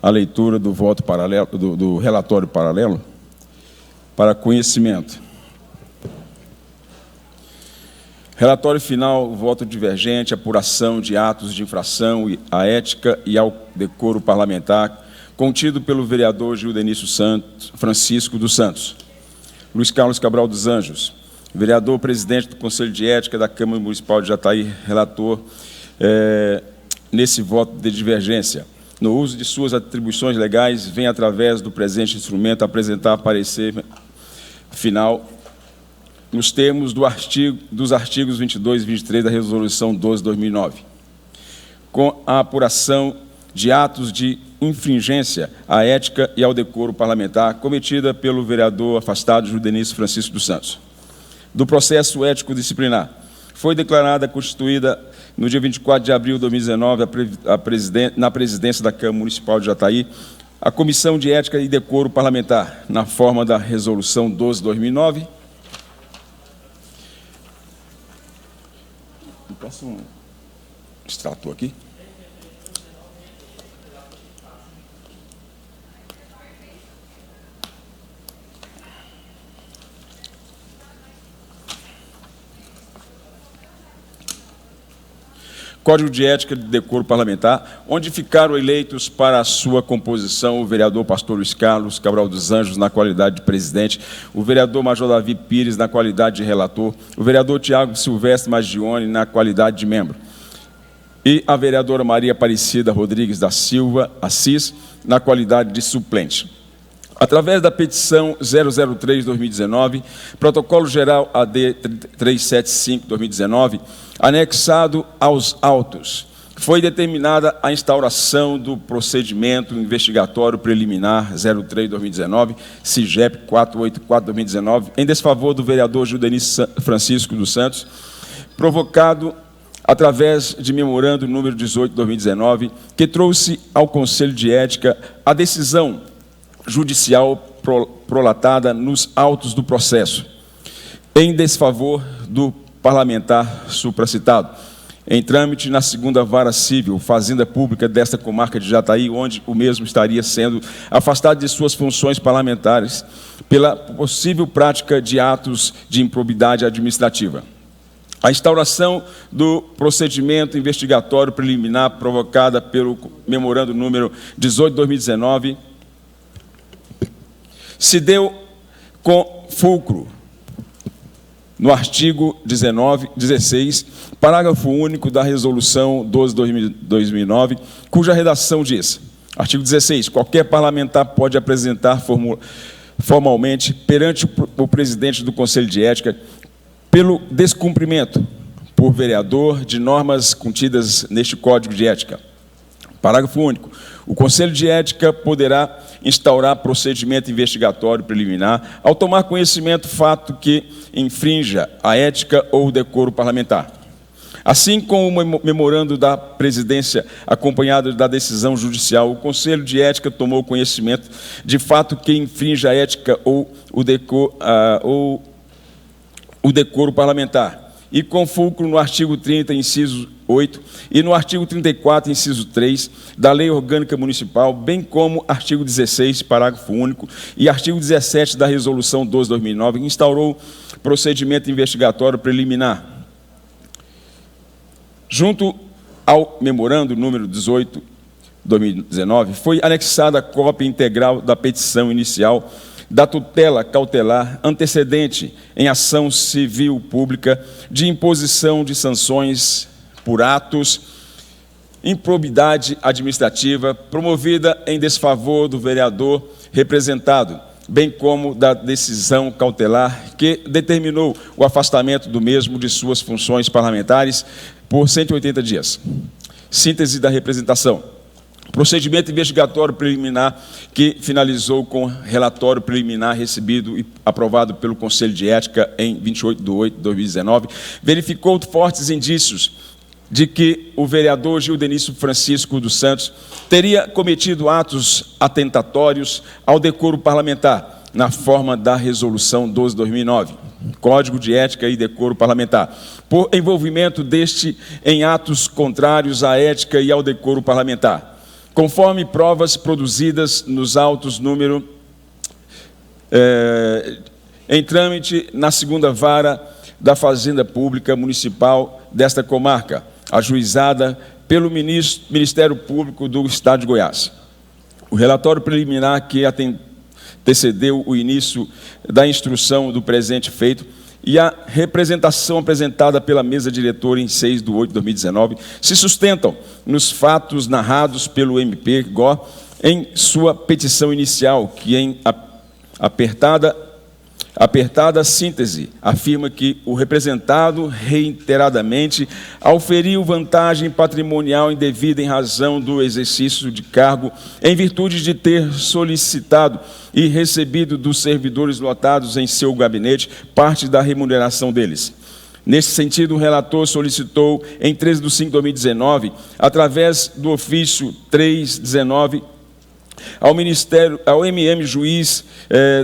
a leitura do voto paralelo, do relatório paralelo, para conhecimento. Relatório final, voto divergente, apuração de atos de infração à ética e ao decoro parlamentar, contido pelo vereador Gildenício Francisco dos Santos. Luiz Carlos Cabral dos Anjos, vereador presidente do Conselho de Ética da Câmara Municipal de Jataí, relator nesse voto de divergência. No uso de suas atribuições legais, vem, através do presente instrumento, apresentar parecer final nos termos dos artigos 22 e 23 da Resolução 12/2009, com a apuração de atos de infringência à ética e ao decoro parlamentar cometida pelo vereador afastado Gildenício Francisco dos Santos. Do processo ético-disciplinar, foi declarada constituída no dia 24 de abril de 2019, na presidência da Câmara Municipal de Jataí, a Comissão de Ética e Decoro Parlamentar, na forma da Resolução 12/2009. Posso um extrator aqui? Código de Ética e Decoro Parlamentar, onde ficaram eleitos para a sua composição o vereador pastor Luiz Carlos Cabral dos Anjos, na qualidade de presidente, o vereador Major Davi Pires, na qualidade de relator, o vereador Tiago Silvestre Magione, na qualidade de membro, e a vereadora Maria Aparecida Rodrigues da Silva Assis, na qualidade de suplente. Através da petição 003/2019, Protocolo Geral AD 375/2019, anexado aos autos, foi determinada a instauração do procedimento investigatório preliminar 03/2019, CIGEP 484/2019, em desfavor do vereador Gildenício Francisco dos Santos, provocado através de memorando número 18/2019, que trouxe ao Conselho de Ética a decisão judicial prolatada nos autos do processo, em desfavor do parlamentar supracitado, em trâmite na 2ª Vara Civil, Fazenda Pública desta comarca de Jataí, onde o mesmo estaria sendo afastado de suas funções parlamentares pela possível prática de atos de improbidade administrativa. A instauração do procedimento investigatório preliminar provocada pelo memorando número 18/2019 se deu com fulcro no artigo 16, parágrafo único da Resolução 12/2009, cuja redação diz: artigo 16, qualquer parlamentar pode apresentar formalmente perante o presidente do Conselho de Ética pelo descumprimento por vereador de normas contidas neste Código de Ética. Parágrafo único. O Conselho de Ética poderá instaurar procedimento investigatório preliminar ao tomar conhecimento fato que infrinja a ética ou o decoro parlamentar. Assim como o memorando da presidência, acompanhado da decisão judicial, o Conselho de Ética tomou conhecimento de fato que infrinja a ética ou o decoro parlamentar, e com fulcro no artigo 30, inciso 8, e no artigo 34, inciso 3, da Lei Orgânica Municipal, bem como artigo 16, parágrafo único, e artigo 17 da Resolução 12/2009, que instaurou procedimento investigatório preliminar. Junto ao memorando número 18/2019, foi anexada a cópia integral da petição inicial da tutela cautelar antecedente em ação civil pública de imposição de sanções por atos improbidade administrativa promovida em desfavor do vereador representado, bem como da decisão cautelar que determinou o afastamento do mesmo de suas funções parlamentares por 180 dias. Síntese da representação. Procedimento investigatório preliminar que finalizou com relatório preliminar recebido e aprovado pelo Conselho de Ética em 28/8/2019, verificou fortes indícios de que o vereador Gildenício Francisco dos Santos teria cometido atos atentatórios ao decoro parlamentar, na forma da Resolução 12/2009, Código de Ética e Decoro Parlamentar, por envolvimento deste em atos contrários à ética e ao decoro parlamentar, conforme provas produzidas nos autos número em trâmite na 2ª Vara da Fazenda Pública Municipal desta comarca, ajuizada pelo Ministério Público do Estado de Goiás. O relatório preliminar que antecedeu o início da instrução do presente feito e a representação apresentada pela mesa diretora em 6/8/2019 se sustentam nos fatos narrados pelo MP GO em sua petição inicial, que em apertada síntese afirma que o representado reiteradamente auferiu vantagem patrimonial indevida em razão do exercício de cargo em virtude de ter solicitado e recebido dos servidores lotados em seu gabinete parte da remuneração deles. Nesse sentido, o relator solicitou, em 13/5/2019, através do ofício 319, ao MM juiz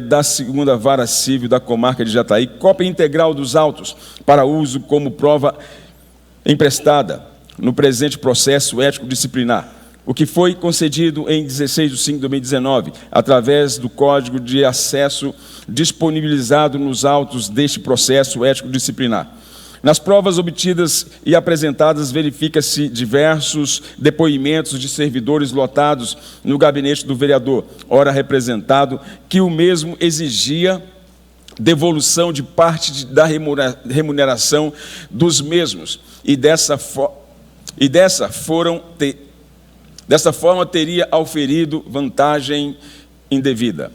da 2ª Vara Civil da comarca de Jataí, cópia integral dos autos para uso como prova emprestada no presente processo ético-disciplinar, o que foi concedido em 16/5/2019, através do Código de Acesso disponibilizado nos autos deste processo ético-disciplinar. Nas provas obtidas e apresentadas, verifica-se diversos depoimentos de servidores lotados no gabinete do vereador, ora representado, que o mesmo exigia devolução de parte da remuneração dos mesmos, e dessa forma teria auferido vantagem indevida.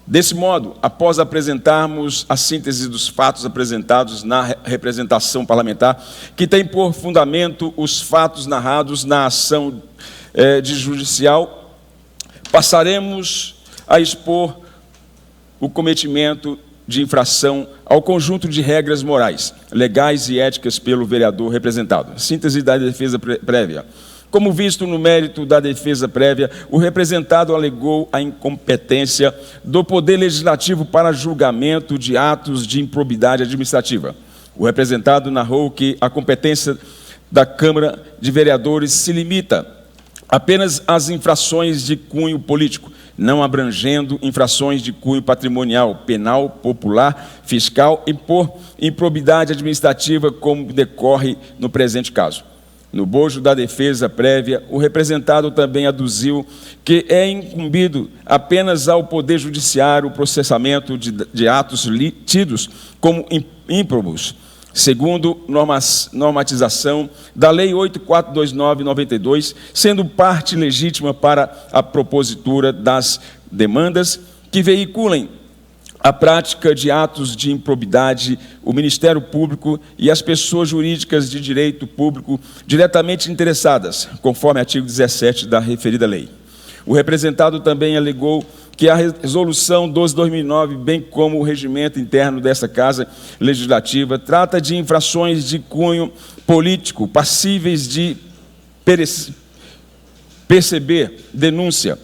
Desse modo, após apresentarmos a síntese dos fatos apresentados na representação parlamentar, que tem por fundamento os fatos narrados na ação de judicial, passaremos a expor o cometimento de infração ao conjunto de regras morais, legais e éticas pelo vereador representado. Síntese da defesa prévia. Como visto no mérito da defesa prévia, o representado alegou a incompetência do Poder Legislativo para julgamento de atos de improbidade administrativa. O representado narrou que a competência da Câmara de Vereadores se limita apenas às infrações de cunho político, não abrangendo infrações de cunho patrimonial, penal, popular, fiscal e por improbidade administrativa, como decorre no presente caso. No bojo da defesa prévia, o representado também aduziu que é incumbido apenas ao Poder Judiciário o processamento de atos tidos como ímprobos, segundo normatização da Lei 8.429/92, sendo parte legítima para a propositura das demandas que veiculem a prática de atos de improbidade, o Ministério Público e as pessoas jurídicas de direito público diretamente interessadas, conforme artigo 17 da referida lei. O representado também alegou que a Resolução 12/2009, bem como o regimento interno dessa Casa Legislativa, trata de infrações de cunho político, passíveis de perceber denúncia,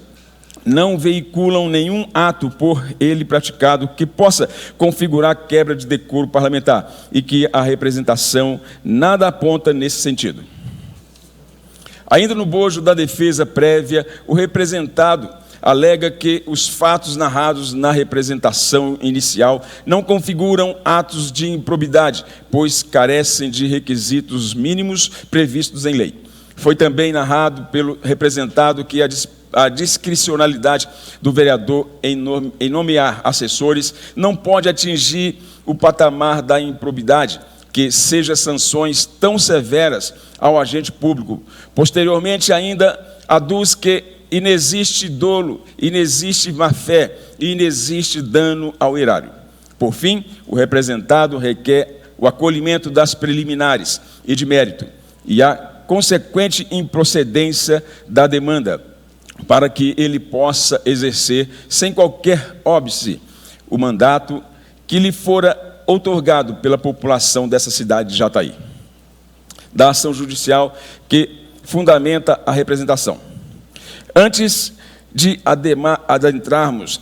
não veiculam nenhum ato por ele praticado que possa configurar quebra de decoro parlamentar e que a representação nada aponta nesse sentido. Ainda no bojo da defesa prévia, o representado alega que os fatos narrados na representação inicial não configuram atos de improbidade, pois carecem de requisitos mínimos previstos em lei. Foi também narrado pelo representado que a discricionalidade do vereador em nomear assessores não pode atingir o patamar da improbidade, que seja sanções tão severas ao agente público. Posteriormente, ainda aduz que inexiste dolo, inexiste má-fé e inexiste dano ao erário. Por fim, o representado requer o acolhimento das preliminares e de mérito e a consequente improcedência da demanda, para que ele possa exercer, sem qualquer óbice, o mandato que lhe fora outorgado pela população dessa cidade de Jataí. Da ação judicial que fundamenta a representação. Antes de adentrarmos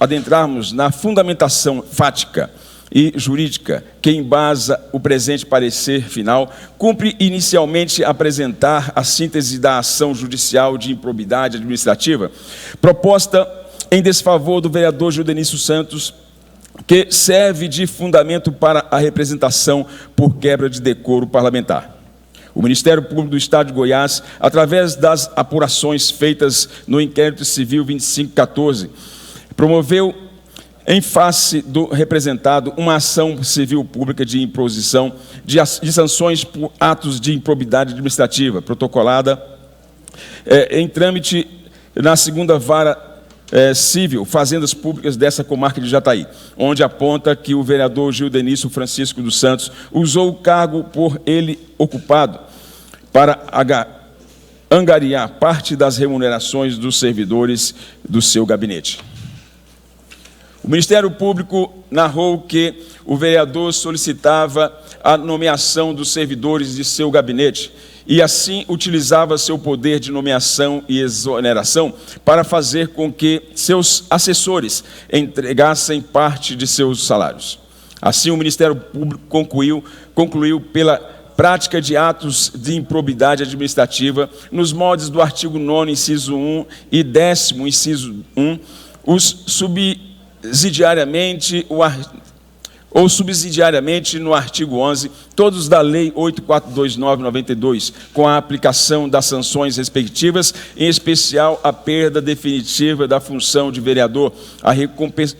na fundamentação fática, e jurídica, que embasa o presente parecer final, cumpre inicialmente apresentar a síntese da ação judicial de improbidade administrativa, proposta em desfavor do vereador Gildenício Santos, que serve de fundamento para a representação por quebra de decoro parlamentar. O Ministério Público do Estado de Goiás, através das apurações feitas no Inquérito Civil 2514, promoveu, em face do representado, uma ação civil pública de imposição de sanções por atos de improbidade administrativa, protocolada em trâmite na 2ª Vara Civil, Fazendas Públicas dessa comarca de Jataí, onde aponta que o vereador Gildenício Francisco dos Santos usou o cargo por ele ocupado para angariar parte das remunerações dos servidores do seu gabinete. O Ministério Público narrou que o vereador solicitava a nomeação dos servidores de seu gabinete e, assim, utilizava seu poder de nomeação e exoneração para fazer com que seus assessores entregassem parte de seus salários. Assim, o Ministério Público concluiu pela prática de atos de improbidade administrativa, nos moldes do artigo 9º, inciso 1 e 10º, inciso 1, subsidiariamente no artigo 11, todos da Lei 8.429/92, com a aplicação das sanções respectivas, em especial a perda definitiva da função de vereador, a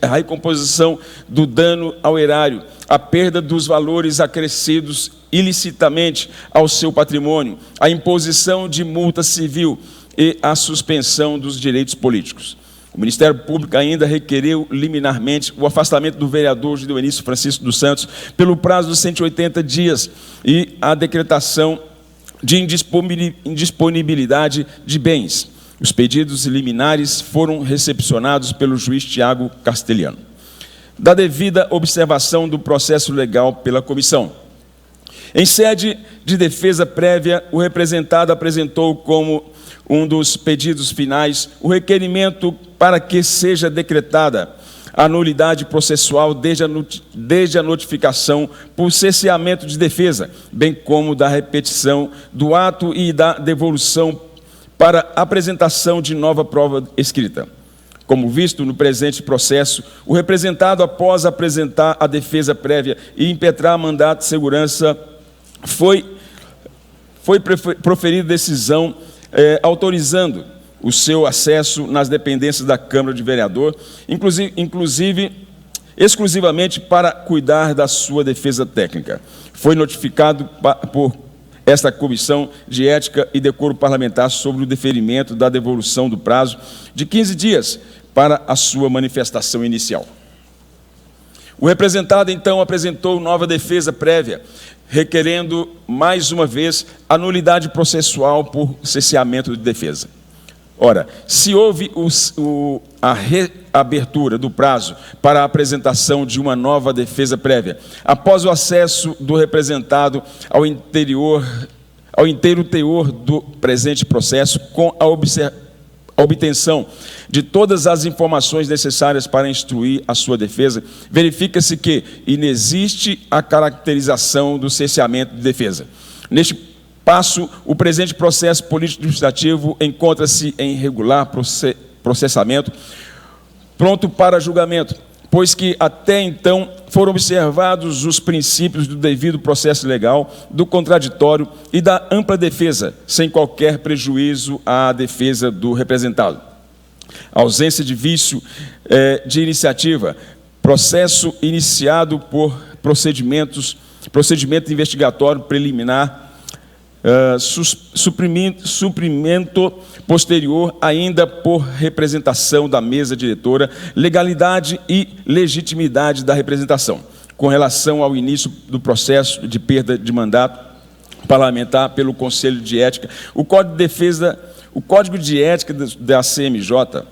recomposição do dano ao erário, a perda dos valores acrescidos ilicitamente ao seu patrimônio, a imposição de multa civil e a suspensão dos direitos políticos. O Ministério Público ainda requereu liminarmente o afastamento do vereador Gildenício Francisco dos Santos pelo prazo de 180 dias e a decretação de indisponibilidade de bens. Os pedidos liminares foram recepcionados pelo juiz Tiago Castelhano. Da devida observação do processo legal pela comissão. Em sede de defesa prévia, o representado apresentou como um dos pedidos finais o requerimento para que seja decretada a nulidade processual desde a notificação por cesseamento de defesa, bem como da repetição do ato e da devolução para apresentação de nova prova escrita. Como visto no presente processo, o representado, após apresentar a defesa prévia e impetrar mandato de segurança, foi proferida decisão autorizando o seu acesso nas dependências da Câmara de Vereador, exclusivamente para cuidar da sua defesa técnica. Foi notificado por esta Comissão de Ética e Decoro Parlamentar sobre o deferimento da devolução do prazo de 15 dias para a sua manifestação inicial. O representado, então, apresentou nova defesa prévia, requerendo, mais uma vez, a nulidade processual por cesseamento de defesa. Ora, se houve a reabertura do prazo para a apresentação de uma nova defesa prévia, após o acesso do representado ao inteiro teor do presente processo, com a obtenção de todas as informações necessárias para instruir a sua defesa, verifica-se que inexiste a caracterização do cesseamento de defesa. Neste passo, o presente processo político-administrativo encontra-se em regular processamento, pronto para julgamento, pois que até então foram observados os princípios do devido processo legal, do contraditório e da ampla defesa, sem qualquer prejuízo à defesa do representado. A ausência de vício de iniciativa, processo iniciado por procedimento investigatório preliminar, suprimento posterior ainda por representação da mesa diretora, legalidade e legitimidade da representação, com relação ao início do processo de perda de mandato parlamentar pelo Conselho de Ética. O Código de Ética da CMJ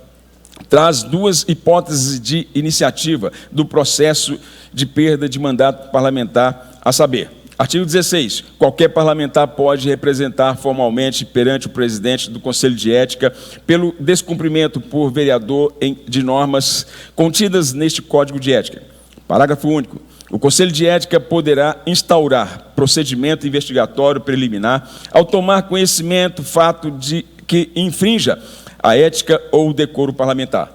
traz duas hipóteses de iniciativa do processo de perda de mandato parlamentar, a saber: artigo 16. Qualquer parlamentar pode representar formalmente perante o presidente do Conselho de Ética pelo descumprimento por vereador de normas contidas neste Código de Ética. Parágrafo único. O Conselho de Ética poderá instaurar procedimento investigatório preliminar ao tomar conhecimento fato de que infrinja a ética ou o decoro parlamentar.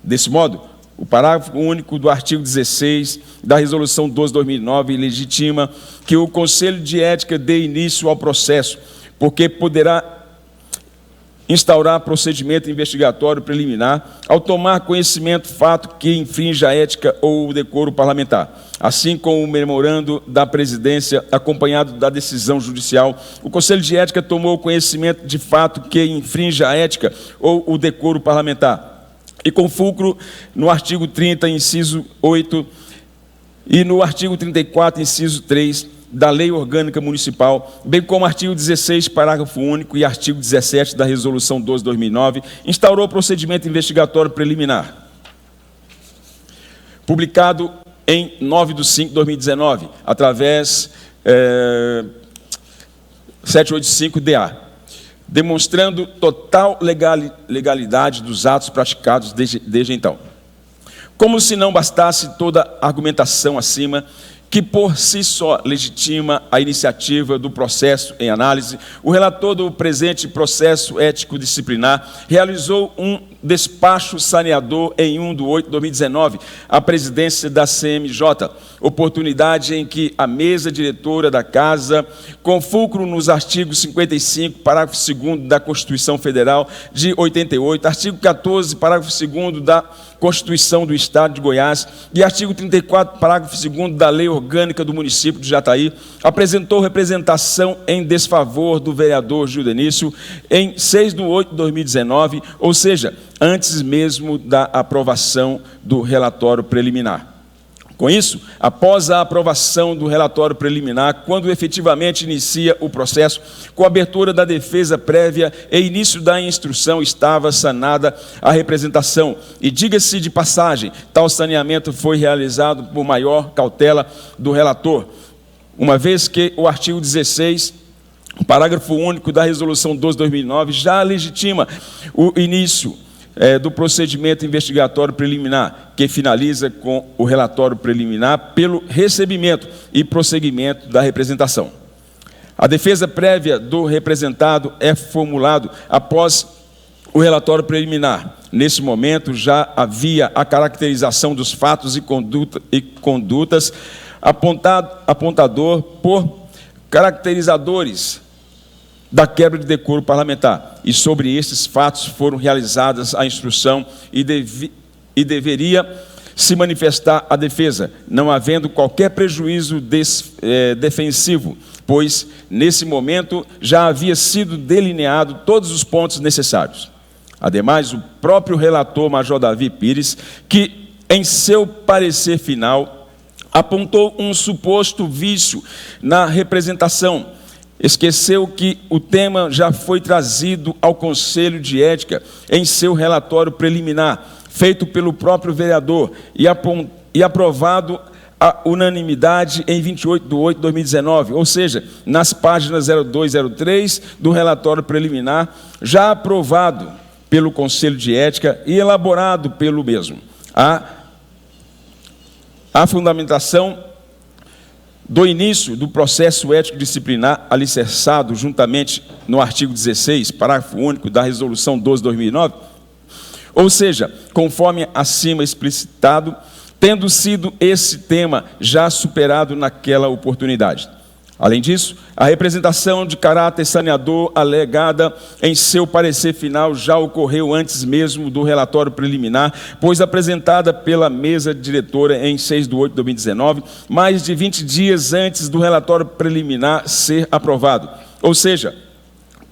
Desse modo, o parágrafo único do artigo 16 da Resolução 12/2009 legitima que o Conselho de Ética dê início ao processo, porque poderá instaurar procedimento investigatório preliminar ao tomar conhecimento fato que infrinja a ética ou o decoro parlamentar. Assim como o memorando da presidência, acompanhado da decisão judicial, o Conselho de Ética tomou conhecimento de fato que infrinja a ética ou o decoro parlamentar. E com fulcro no artigo 30, inciso 8, e no artigo 34, inciso 3, da Lei Orgânica Municipal, bem como artigo 16, parágrafo único, e artigo 17 da Resolução 12/2009, instaurou procedimento investigatório preliminar, publicado em 9/5/2019, através 785-DA, demonstrando total legalidade dos atos praticados desde então. Como se não bastasse toda a argumentação acima, que por si só legitima a iniciativa do processo em análise, o relator do presente processo ético-disciplinar realizou um despacho saneador em 1/8/2019, à presidência da CMJ, oportunidade em que a mesa diretora da Casa, com fulcro nos artigos 55, parágrafo 2º da Constituição Federal de 88, artigo 14, parágrafo 2º da Constituição do Estado de Goiás e artigo 34, parágrafo 2º da Lei Orgânica do Município de Jataí, apresentou representação em desfavor do vereador Gildenício em 6/8/2019, ou seja, antes mesmo da aprovação do relatório preliminar. Com isso, após a aprovação do relatório preliminar, quando efetivamente inicia o processo, com a abertura da defesa prévia e início da instrução, estava sanada a representação. E diga-se de passagem, tal saneamento foi realizado por maior cautela do relator, uma vez que o artigo 16, o parágrafo único da Resolução 12/2009, já legitima o início do procedimento investigatório preliminar, que finaliza com o relatório preliminar pelo recebimento e prosseguimento da representação. A defesa prévia do representado é formulado após o relatório preliminar. Nesse momento, já havia a caracterização dos fatos e condutas apontador por caracterizadores da quebra de decoro parlamentar, e sobre estes fatos foram realizadas a instrução e deveria se manifestar a defesa, não havendo qualquer prejuízo defensivo, pois, nesse momento, já havia sido delineado todos os pontos necessários. Ademais, o próprio relator Major Davi Pires, que, em seu parecer final, apontou um suposto vício na representação, esqueceu que o tema já foi trazido ao Conselho de Ética em seu relatório preliminar, feito pelo próprio vereador e aprovado à unanimidade em 28/8/2019, ou seja, nas páginas 02 e 03 do relatório preliminar, já aprovado pelo Conselho de Ética e elaborado pelo mesmo. A fundamentação do início do processo ético disciplinar alicerçado juntamente no artigo 16, parágrafo único da Resolução 12/2009, ou seja, conforme acima explicitado, tendo sido esse tema já superado naquela oportunidade. Além disso, a representação de caráter saneador alegada em seu parecer final já ocorreu antes mesmo do relatório preliminar, pois apresentada pela mesa diretora em 6/8/2019, mais de 20 dias antes do relatório preliminar ser aprovado. Ou seja,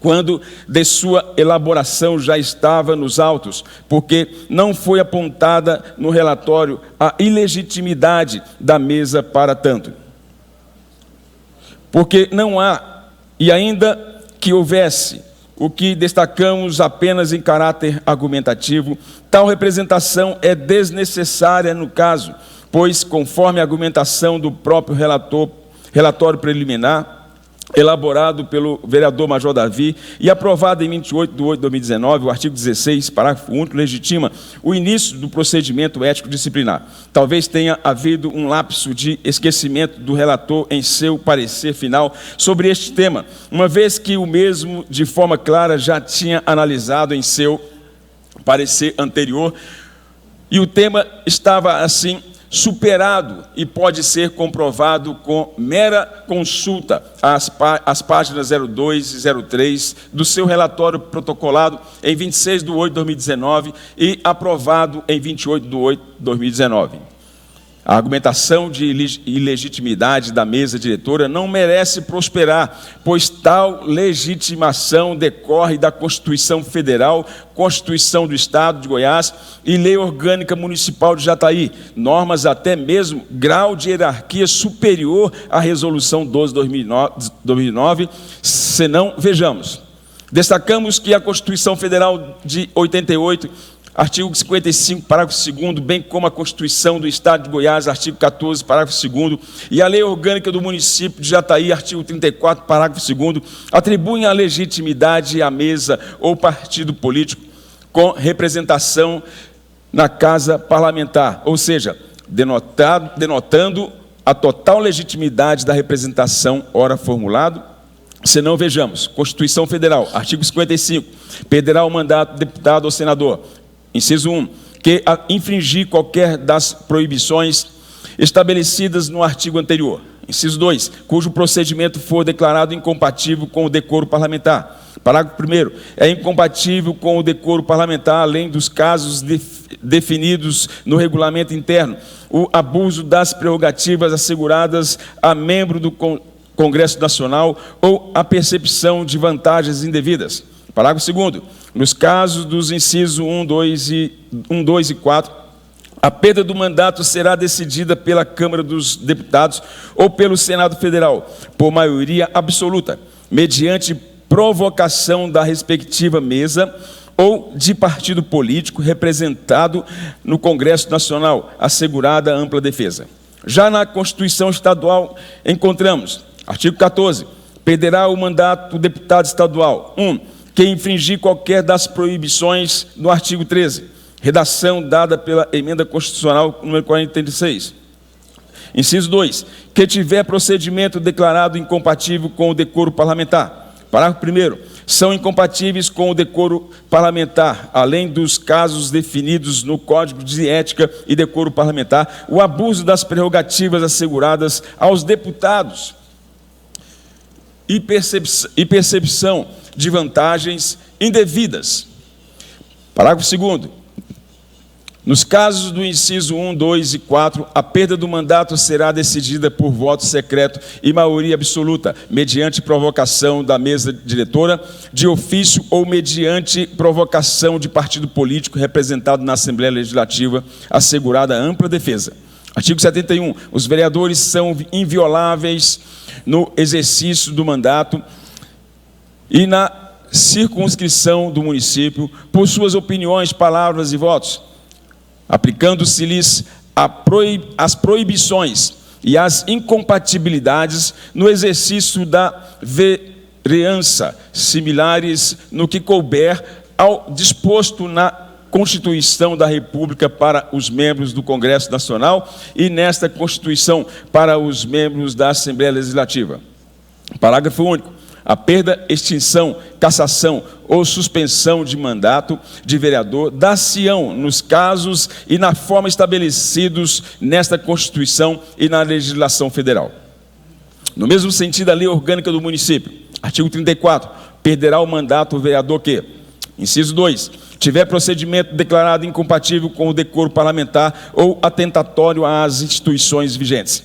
quando de sua elaboração já estava nos autos, porque não foi apontada no relatório a ilegitimidade da mesa para tanto. Porque não há, e ainda que houvesse, o que destacamos apenas em caráter argumentativo, tal representação é desnecessária no caso, pois, conforme a argumentação do próprio relatório preliminar, elaborado pelo vereador Major Davi e aprovado em 28/8/2019, o artigo 16, parágrafo único, legitima o início do procedimento ético-disciplinar. Talvez tenha havido um lapso de esquecimento do relator em seu parecer final sobre este tema, uma vez que o mesmo, de forma clara, já tinha analisado em seu parecer anterior, e o tema estava, assim, superado e pode ser comprovado com mera consulta às páginas 02 e 03 do seu relatório protocolado em 26/8/2019 e aprovado em 28/8/2019. A argumentação de ilegitimidade da mesa diretora não merece prosperar, pois tal legitimação decorre da Constituição Federal, Constituição do Estado de Goiás e Lei Orgânica Municipal de Jataí, normas até mesmo grau de hierarquia superior à Resolução 12/2009, senão, vejamos, destacamos que a Constituição Federal de 88, artigo 55, parágrafo 2º, bem como a Constituição do Estado de Goiás, artigo 14, parágrafo 2º, e a Lei Orgânica do Município de Jataí, artigo 34, parágrafo 2º, atribuem a legitimidade à mesa ou partido político com representação na Casa Parlamentar, ou seja, denotando a total legitimidade da representação ora formulado. Senão, vejamos, Constituição Federal, artigo 55, perderá o mandato de deputado ou senador. Inciso 1, que infringir qualquer das proibições estabelecidas no artigo anterior. Inciso 2, cujo procedimento for declarado incompatível com o decoro parlamentar. Parágrafo 1º, é incompatível com o decoro parlamentar, além dos casos definidos no regulamento interno, o abuso das prerrogativas asseguradas a membro do Congresso Nacional ou a percepção de vantagens indevidas. Parágrafo 2º, nos casos dos incisos 1, 2 e 4, a perda do mandato será decidida pela Câmara dos Deputados ou pelo Senado Federal, por maioria absoluta, mediante provocação da respectiva mesa ou de partido político representado no Congresso Nacional, assegurada a ampla defesa. Já na Constituição Estadual, encontramos, artigo 14, perderá o mandato o deputado estadual. 1. Que infringir qualquer das proibições no artigo 13, redação dada pela Emenda Constitucional número 46. Inciso 2, que tiver procedimento declarado incompatível com o decoro parlamentar. Parágrafo 1º, são incompatíveis com o decoro parlamentar, além dos casos definidos no Código de Ética e Decoro Parlamentar, o abuso das prerrogativas asseguradas aos deputados e percepção de vantagens indevidas. Parágrafo 2º. Nos casos do inciso 1, 2 e 4, a perda do mandato será decidida por voto secreto e maioria absoluta, mediante provocação da mesa diretora, de ofício ou mediante provocação de partido político representado na Assembleia Legislativa, assegurada ampla defesa. Artigo 71. Os vereadores são invioláveis no exercício do mandato e na circunscrição do município, por suas opiniões, palavras e votos, aplicando-se-lhes as proibições e as incompatibilidades no exercício da vereança, similares no que couber ao disposto na Constituição da República para os membros do Congresso Nacional e nesta Constituição para os membros da Assembleia Legislativa. Parágrafo único. A perda, extinção, cassação ou suspensão de mandato de vereador dar-se-ão nos casos e na forma estabelecidos nesta Constituição e na legislação federal. No mesmo sentido, a Lei Orgânica do Município, artigo 34, perderá o mandato o vereador que, inciso 2, tiver procedimento declarado incompatível com o decoro parlamentar ou atentatório às instituições vigentes.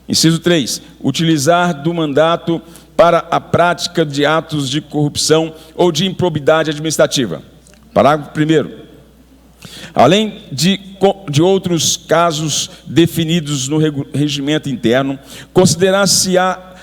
Inciso 3, utilizar do mandato para a prática de atos de corrupção ou de improbidade administrativa. Parágrafo 1º. Além de outros casos definidos no regimento interno, considerar-se-á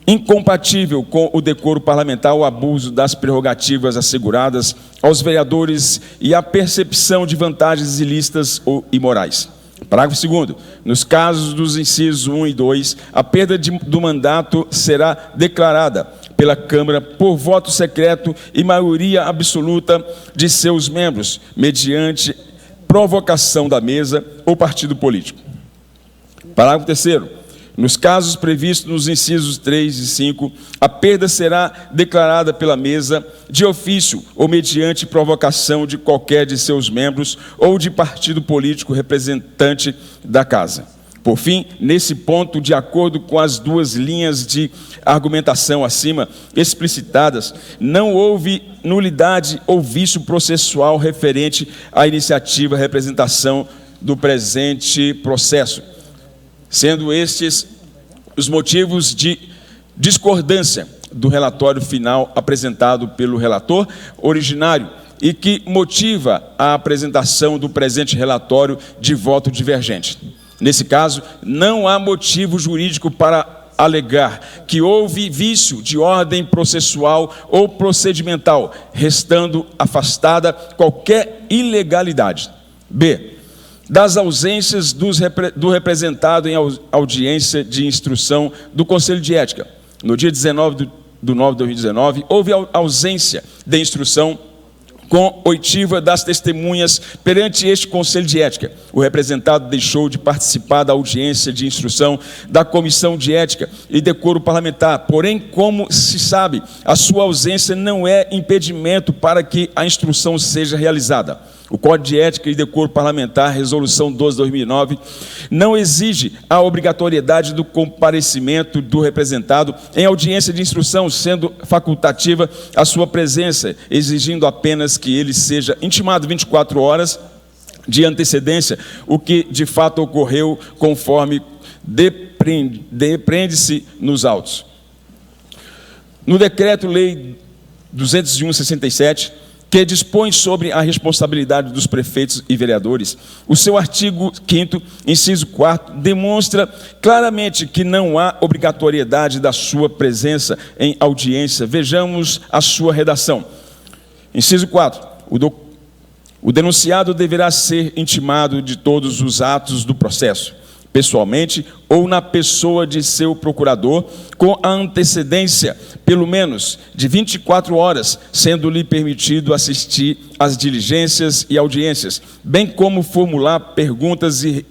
incompatível com o decoro parlamentar o abuso das prerrogativas asseguradas aos vereadores e a percepção de vantagens ilícitas ou imorais. Parágrafo 2º. Nos casos dos incisos 1 e 2, a perda do mandato será declarada pela Câmara por voto secreto e maioria absoluta de seus membros, mediante provocação da mesa ou partido político. Parágrafo 3º. Nos casos previstos nos incisos 3 e 5, a perda será declarada pela mesa de ofício ou mediante provocação de qualquer de seus membros ou de partido político representante da Casa. Por fim, nesse ponto, de acordo com as duas linhas de argumentação acima explicitadas, não houve nulidade ou vício processual referente à iniciativa e representação do presente processo, sendo estes os motivos de discordância do relatório final apresentado pelo relator originário e que motiva a apresentação do presente relatório de voto divergente. Nesse caso, não há motivo jurídico para alegar que houve vício de ordem processual ou procedimental, restando afastada qualquer ilegalidade. B. Das ausências do representado em audiência de instrução do Conselho de Ética. No dia 19 de 9 de 2019, houve ausência de instrução com oitiva das testemunhas perante este Conselho de Ética. O representado deixou de participar da audiência de instrução da Comissão de Ética e Decoro Parlamentar. Porém, como se sabe, a sua ausência não é impedimento para que a instrução seja realizada. O Código de Ética e Decoro Parlamentar, Resolução 12/2009, não exige a obrigatoriedade do comparecimento do representado em audiência de instrução, sendo facultativa a sua presença, exigindo apenas que ele seja intimado 24 horas de antecedência, o que de fato ocorreu conforme depreende-se nos autos. No Decreto-Lei 201/67, que dispõe sobre a responsabilidade dos prefeitos e vereadores, o seu artigo 5º, inciso 4º, demonstra claramente que não há obrigatoriedade da sua presença em audiência. Vejamos a sua redação. Inciso 4. O denunciado deverá ser intimado de todos os atos do processo, pessoalmente ou na pessoa de seu procurador, com a antecedência, pelo menos, de 24 horas, sendo-lhe permitido assistir às diligências e audiências, bem como formular perguntas e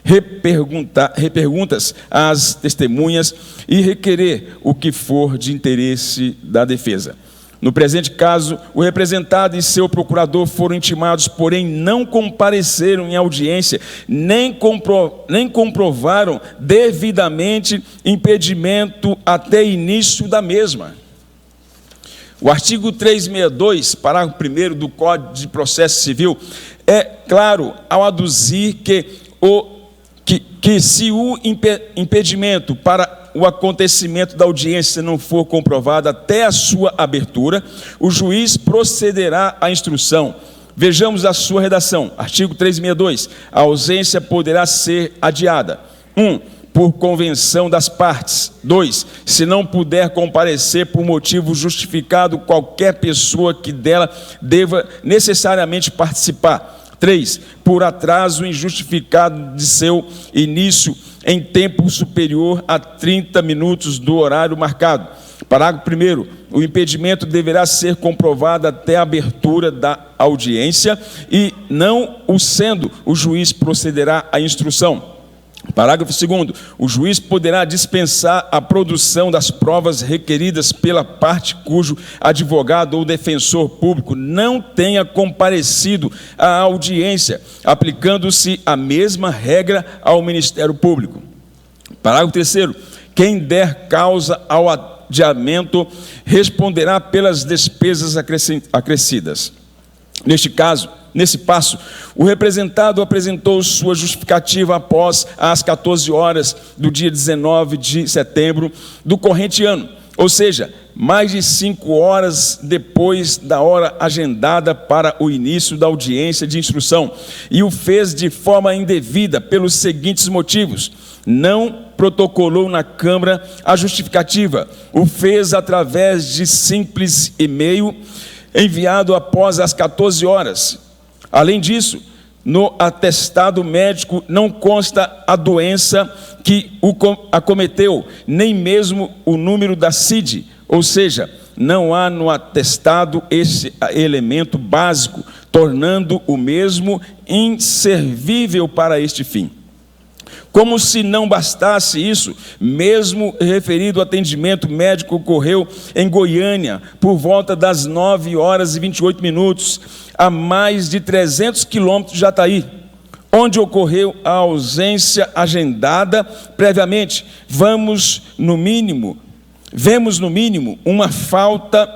reperguntas às testemunhas e requerer o que for de interesse da defesa. No presente caso, o representado e seu procurador foram intimados, porém não compareceram em audiência, nem comprovaram devidamente impedimento até início da mesma. O artigo 362, parágrafo 1º do Código de Processo Civil, é claro ao aduzir que se o impedimento para o acontecimento da audiência não for comprovado até a sua abertura, o juiz procederá à instrução. Vejamos a sua redação. Artigo 362. A ausência poderá ser adiada. 1. Por convenção das partes. 2. Se não puder comparecer por motivo justificado qualquer pessoa que dela deva necessariamente participar. 3. Por atraso injustificado de seu início em tempo superior a 30 minutos do horário marcado. Parágrafo 1º. O impedimento deverá ser comprovado até a abertura da audiência e, não o sendo, o juiz procederá à instrução. Parágrafo 2º. O juiz poderá dispensar a produção das provas requeridas pela parte cujo advogado ou defensor público não tenha comparecido à audiência, aplicando-se a mesma regra ao Ministério Público. Parágrafo 3º. Quem der causa ao adiamento responderá pelas despesas acrescidas. Nesse passo, o representado apresentou sua justificativa após as 14 horas do dia 19 de setembro do corrente ano, ou seja, mais de 5 horas depois da hora agendada para o início da audiência de instrução, e o fez de forma indevida pelos seguintes motivos: não protocolou na Câmara a justificativa, o fez através de simples e-mail enviado após as 14 horas. Além disso, no atestado médico não consta a doença que o acometeu, nem mesmo o número da CID, ou seja, não há no atestado esse elemento básico, tornando o mesmo inservível para este fim. Como se não bastasse isso, mesmo referido atendimento médico ocorreu em Goiânia, por volta das 9h28, a mais de 300 quilômetros de Jataí, onde ocorreu a ausência agendada previamente. Vemos, no mínimo, uma falta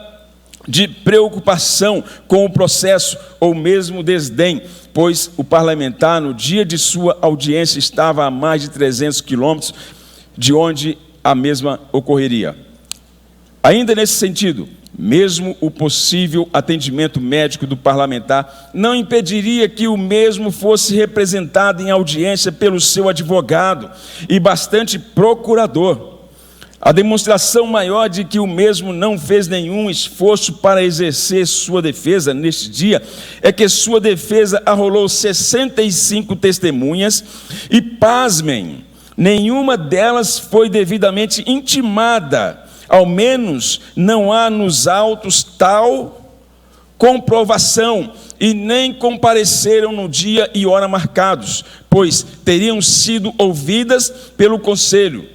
de preocupação com o processo, ou mesmo desdém, pois o parlamentar, no dia de sua audiência, estava a mais de 300 quilômetros de onde a mesma ocorreria. Ainda nesse sentido, mesmo o possível atendimento médico do parlamentar não impediria que o mesmo fosse representado em audiência pelo seu advogado e bastante procurador. A demonstração maior de que o mesmo não fez nenhum esforço para exercer sua defesa neste dia é que sua defesa arrolou 65 testemunhas e, pasmem, nenhuma delas foi devidamente intimada. Ao menos não há nos autos tal comprovação, e nem compareceram no dia e hora marcados, pois teriam sido ouvidas pelo conselho.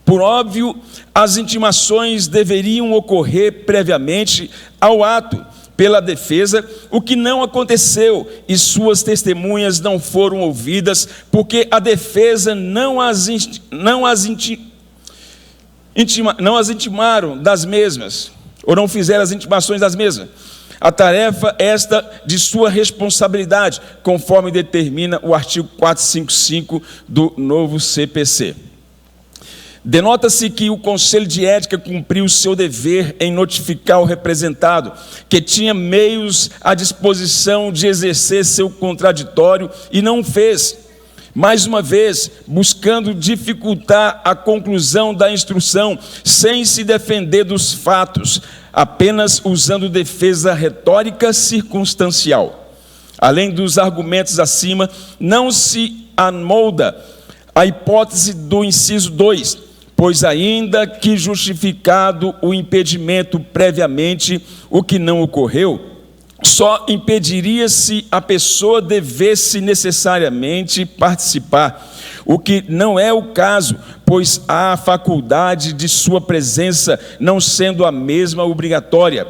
Por óbvio, as intimações deveriam ocorrer previamente ao ato pela defesa, o que não aconteceu, e suas testemunhas não foram ouvidas, porque a defesa não as intimaram das mesmas, ou não fizeram as intimações das mesmas. A tarefa esta de sua responsabilidade, conforme determina o artigo 455 do novo CPC. Denota-se que o Conselho de Ética cumpriu seu dever em notificar o representado, que tinha meios à disposição de exercer seu contraditório e não fez. Mais uma vez, buscando dificultar a conclusão da instrução, sem se defender dos fatos, apenas usando defesa retórica circunstancial. Além dos argumentos acima, não se amolda a hipótese do inciso 2, pois ainda que justificado o impedimento previamente, o que não ocorreu, só impediria se a pessoa devesse necessariamente participar, o que não é o caso, pois há a faculdade de sua presença não sendo a mesma obrigatória.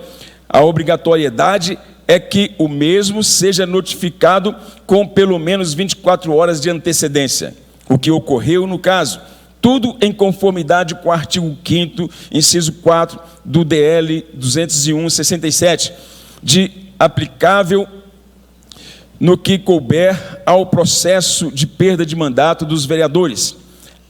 A obrigatoriedade é que o mesmo seja notificado com pelo menos 24 horas de antecedência, o que ocorreu no caso. Tudo em conformidade com o artigo 5º, inciso 4 do DL 201/67, de aplicável no que couber ao processo de perda de mandato dos vereadores.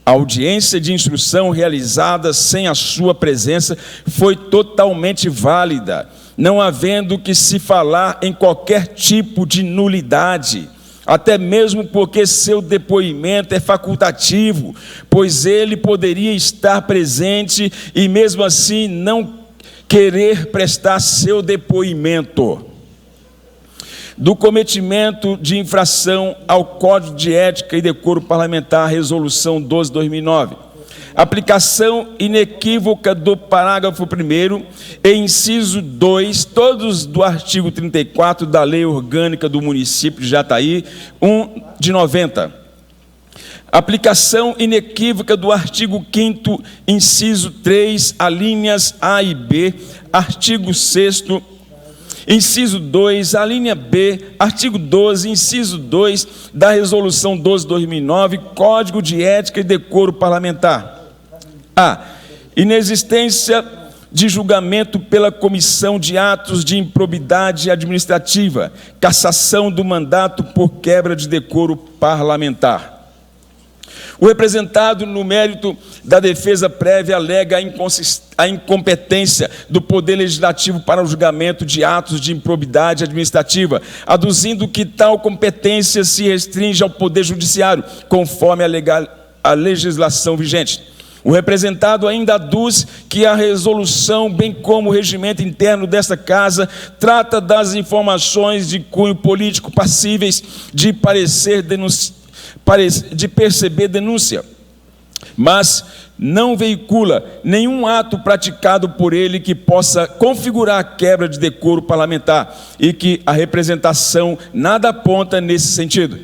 A audiência de instrução realizada sem a sua presença foi totalmente válida, não havendo que se falar em qualquer tipo de nulidade, até mesmo porque seu depoimento é facultativo, pois ele poderia estar presente e mesmo assim não querer prestar seu depoimento. Do cometimento de infração ao Código de Ética e Decoro Parlamentar, Resolução 12/2009, aplicação inequívoca do parágrafo 1º e inciso 2, todos do artigo 34 da Lei Orgânica do Município de Jataí, 1 de 90. Aplicação inequívoca do artigo 5º, inciso 3, alíneas A e B, artigo 6º, inciso 2, a linha B, artigo 12, inciso 2 da Resolução 12/2009, Código de Ética e Decoro Parlamentar. A. Inexistência de julgamento pela comissão de atos de improbidade administrativa, cassação do mandato por quebra de decoro parlamentar. O representado no mérito da defesa prévia alega a incompetência do Poder Legislativo para o julgamento de atos de improbidade administrativa, aduzindo que tal competência se restringe ao Poder Judiciário, conforme a legislação vigente. O representado ainda aduz que a resolução, bem como o regimento interno desta Casa, trata das informações de cunho político passíveis de perceber denúncia, mas não veicula nenhum ato praticado por ele que possa configurar a quebra de decoro parlamentar e que a representação nada aponta nesse sentido.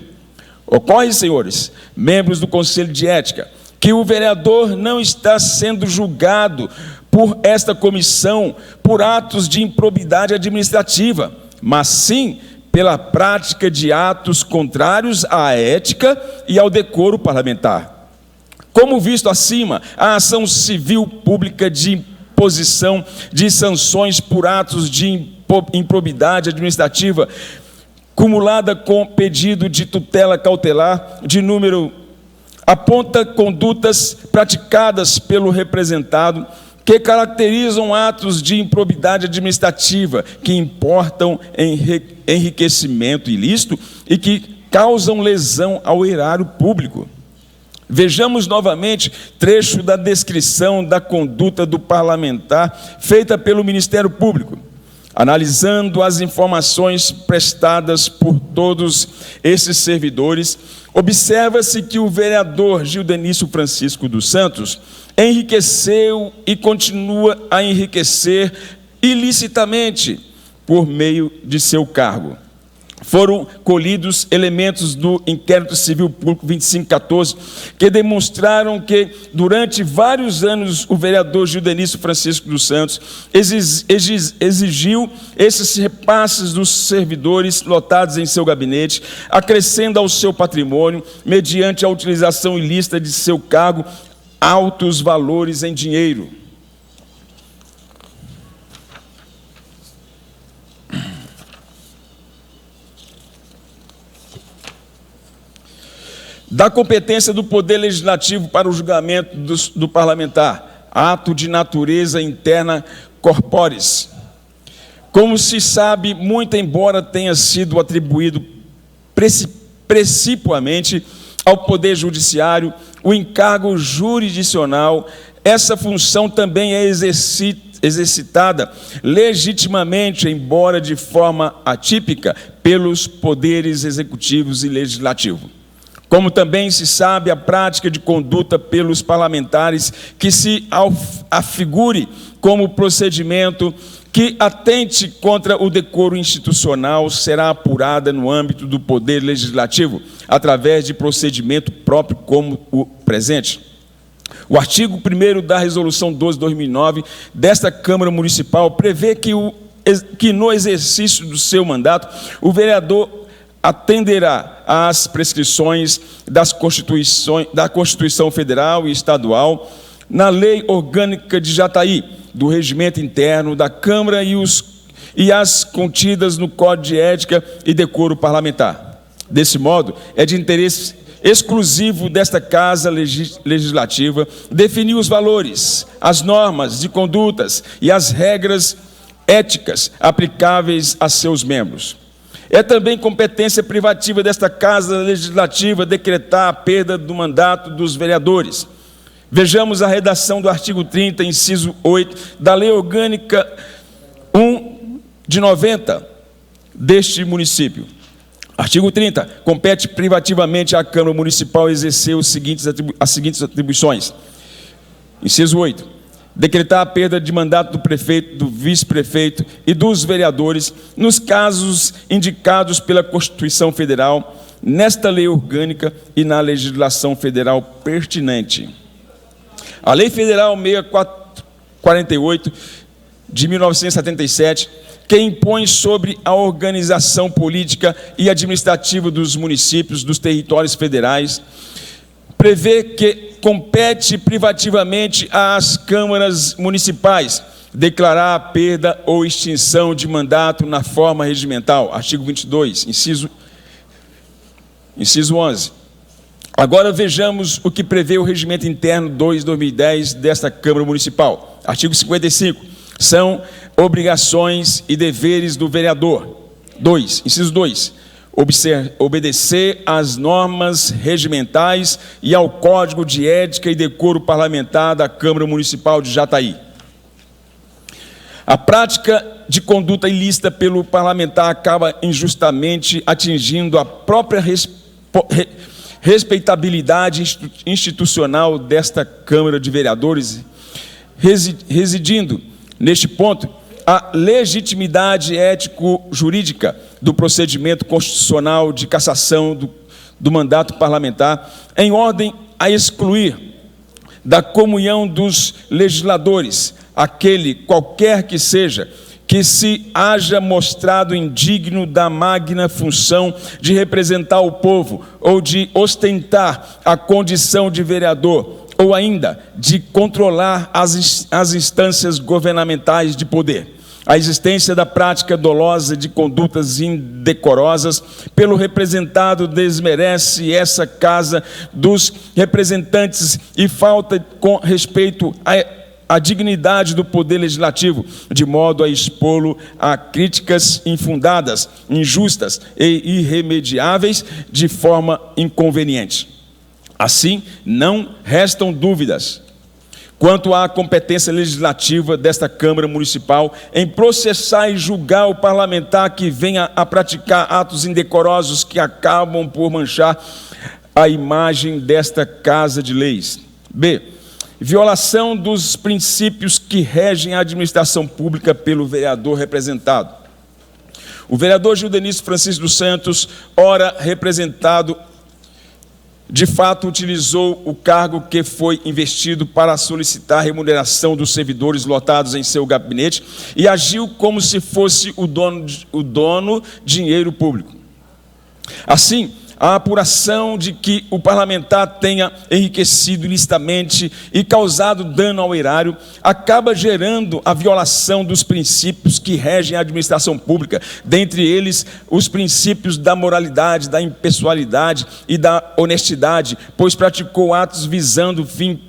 Ocorre, senhores, membros do Conselho de Ética, que o vereador não está sendo julgado por esta comissão por atos de improbidade administrativa, mas sim pela prática de atos contrários à ética e ao decoro parlamentar. Como visto acima, a ação civil pública de imposição de sanções por atos de improbidade administrativa, cumulada com pedido de tutela cautelar de número, aponta condutas praticadas pelo representado que caracterizam atos de improbidade administrativa, que importam enriquecimento ilícito e que causam lesão ao erário público. Vejamos novamente trecho da descrição da conduta do parlamentar feita pelo Ministério Público. Analisando as informações prestadas por todos esses servidores, observa-se que o vereador Gildenício Francisco dos Santos enriqueceu e continua a enriquecer ilicitamente por meio de seu cargo. Foram colhidos elementos do Inquérito Civil Público 2514, que demonstraram que, durante vários anos, o vereador Gildenício Francisco dos Santos exigiu esses repasses dos servidores lotados em seu gabinete, acrescendo ao seu patrimônio, mediante a utilização ilícita de seu cargo, altos valores em dinheiro. Da competência do Poder Legislativo para o julgamento do parlamentar, ato de natureza interna corporis. Como se sabe, muito embora tenha sido atribuído precipuamente ao Poder Judiciário o encargo jurisdicional, essa função também é exercitada legitimamente, embora de forma atípica, pelos poderes executivos e legislativo. Como também se sabe, a prática de conduta pelos parlamentares que se afigure como procedimento que atente contra o decoro institucional será apurada no âmbito do Poder Legislativo, através de procedimento próprio como o presente. O artigo 1º da Resolução 12/2009 desta Câmara Municipal prevê que no exercício do seu mandato, o vereador atenderá às prescrições da Constituição Federal e Estadual, na Lei Orgânica de Jataí, do Regimento Interno da Câmara e as contidas no Código de Ética e Decoro Parlamentar. Desse modo, é de interesse exclusivo desta Casa Legislativa definir os valores, as normas de condutas e as regras éticas aplicáveis a seus membros. É também competência privativa desta Casa Legislativa decretar a perda do mandato dos vereadores. Vejamos a redação do artigo 30, inciso 8, da Lei Orgânica 1 de 90 deste município. Artigo 30. Compete privativamente à Câmara Municipal exercer as seguintes atribuições. Inciso 8. Decretar a perda de mandato do prefeito, do vice-prefeito e dos vereadores nos casos indicados pela Constituição Federal, nesta lei orgânica e na legislação federal pertinente. A Lei Federal 6448 de 1977, que impõe sobre a organização política e administrativa dos municípios dos territórios federais, prevê que compete privativamente às câmaras municipais declarar a perda ou extinção de mandato na forma regimental. Artigo 22, inciso 11. Agora vejamos o que prevê o Regimento Interno 2/2010 desta Câmara Municipal. Artigo 55. São obrigações e deveres do vereador. Inciso 2. obedecer às normas regimentais e ao Código de Ética e Decoro Parlamentar da Câmara Municipal de Jataí. A prática de conduta ilícita pelo parlamentar acaba injustamente atingindo a própria respeitabilidade institucional desta Câmara de Vereadores, residindo, neste ponto, a legitimidade ético-jurídica do procedimento constitucional de cassação do mandato parlamentar, em ordem a excluir da comunhão dos legisladores aquele, qualquer que seja, que se haja mostrado indigno da magna função de representar o povo ou de ostentar a condição de vereador, ou ainda de controlar as instâncias governamentais de poder. A existência da prática dolosa de condutas indecorosas pelo representado desmerece essa casa dos representantes e falta com respeito à dignidade do poder legislativo, de modo a expô-lo a críticas infundadas, injustas e irremediáveis de forma inconveniente. Assim, não restam dúvidas quanto à competência legislativa desta Câmara Municipal em processar e julgar o parlamentar que venha a praticar atos indecorosos que acabam por manchar a imagem desta Casa de Leis. B. Violação dos princípios que regem a administração pública pelo vereador representado. O vereador Gildenício Francisco dos Santos, ora representado, de fato utilizou o cargo que foi investido para solicitar a remuneração dos servidores lotados em seu gabinete e agiu como se fosse o dono dinheiro público. Assim, a apuração de que o parlamentar tenha enriquecido ilicitamente e causado dano ao erário acaba gerando a violação dos princípios que regem a administração pública, dentre eles os princípios da moralidade, da impessoalidade e da honestidade, pois praticou atos visando o fim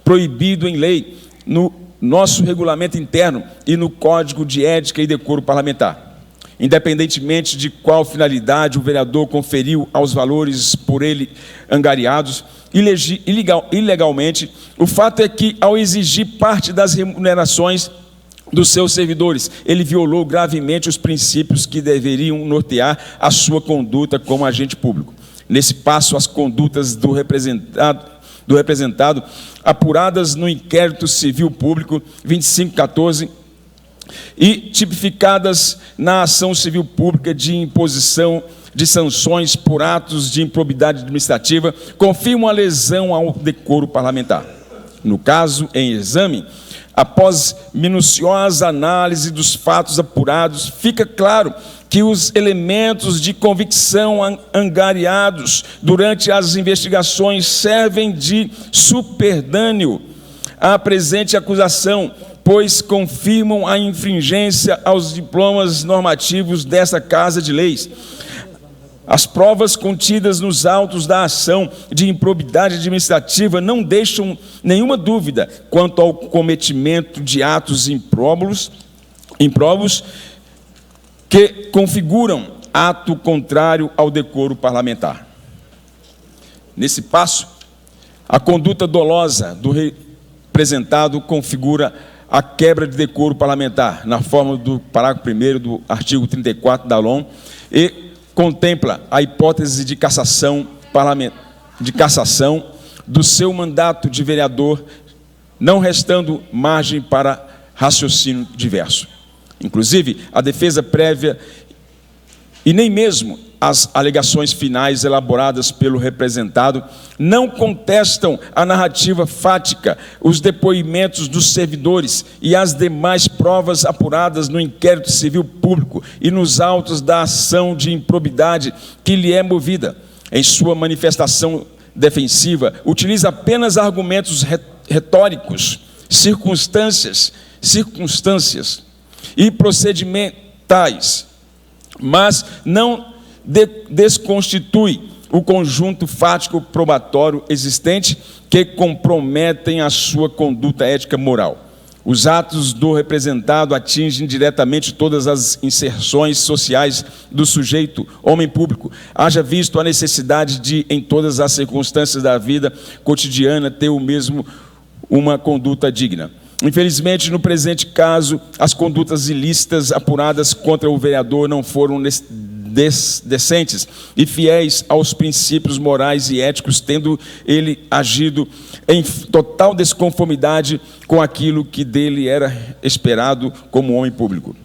proibido em lei, no nosso regulamento interno e no Código de Ética e Decoro Parlamentar. Independentemente de qual finalidade o vereador conferiu aos valores por ele angariados ilegalmente, o fato é que, ao exigir parte das remunerações dos seus servidores, ele violou gravemente os princípios que deveriam nortear a sua conduta como agente público. Nesse passo, as condutas do representado apuradas no inquérito civil público 2514 e tipificadas na ação civil pública de imposição de sanções por atos de improbidade administrativa, confirmam a lesão ao decoro parlamentar. No caso em exame, após minuciosa análise dos fatos apurados, fica claro que os elementos de convicção angariados durante as investigações servem de superdâneo à presente acusação, pois confirmam a infringência aos diplomas normativos dessa Casa de Leis. As provas contidas nos autos da ação de improbidade administrativa não deixam nenhuma dúvida quanto ao cometimento de atos impróprios que configuram ato contrário ao decoro parlamentar. Nesse passo, a conduta dolosa do representado configura a quebra de decoro parlamentar, na forma do parágrafo 1º do artigo 34 da LOM, e contempla a hipótese de cassação do seu mandato de vereador, não restando margem para raciocínio diverso. Inclusive, a defesa prévia e nem mesmo as alegações finais elaboradas pelo representado não contestam a narrativa fática, os depoimentos dos servidores e as demais provas apuradas no inquérito civil público e nos autos da ação de improbidade que lhe é movida. Em sua manifestação defensiva, utiliza apenas argumentos retóricos, circunstâncias e procedimentais, mas não desconstitui o conjunto fático probatório existente que comprometem a sua conduta ética moral. Os atos do representado atingem diretamente todas as inserções sociais do sujeito, homem público, haja visto a necessidade de, em todas as circunstâncias da vida cotidiana, ter o mesmo uma conduta digna. Infelizmente, no presente caso, as condutas ilícitas apuradas contra o vereador não foram decentes e fiéis aos princípios morais e éticos, tendo ele agido em total desconformidade com aquilo que dele era esperado como homem público.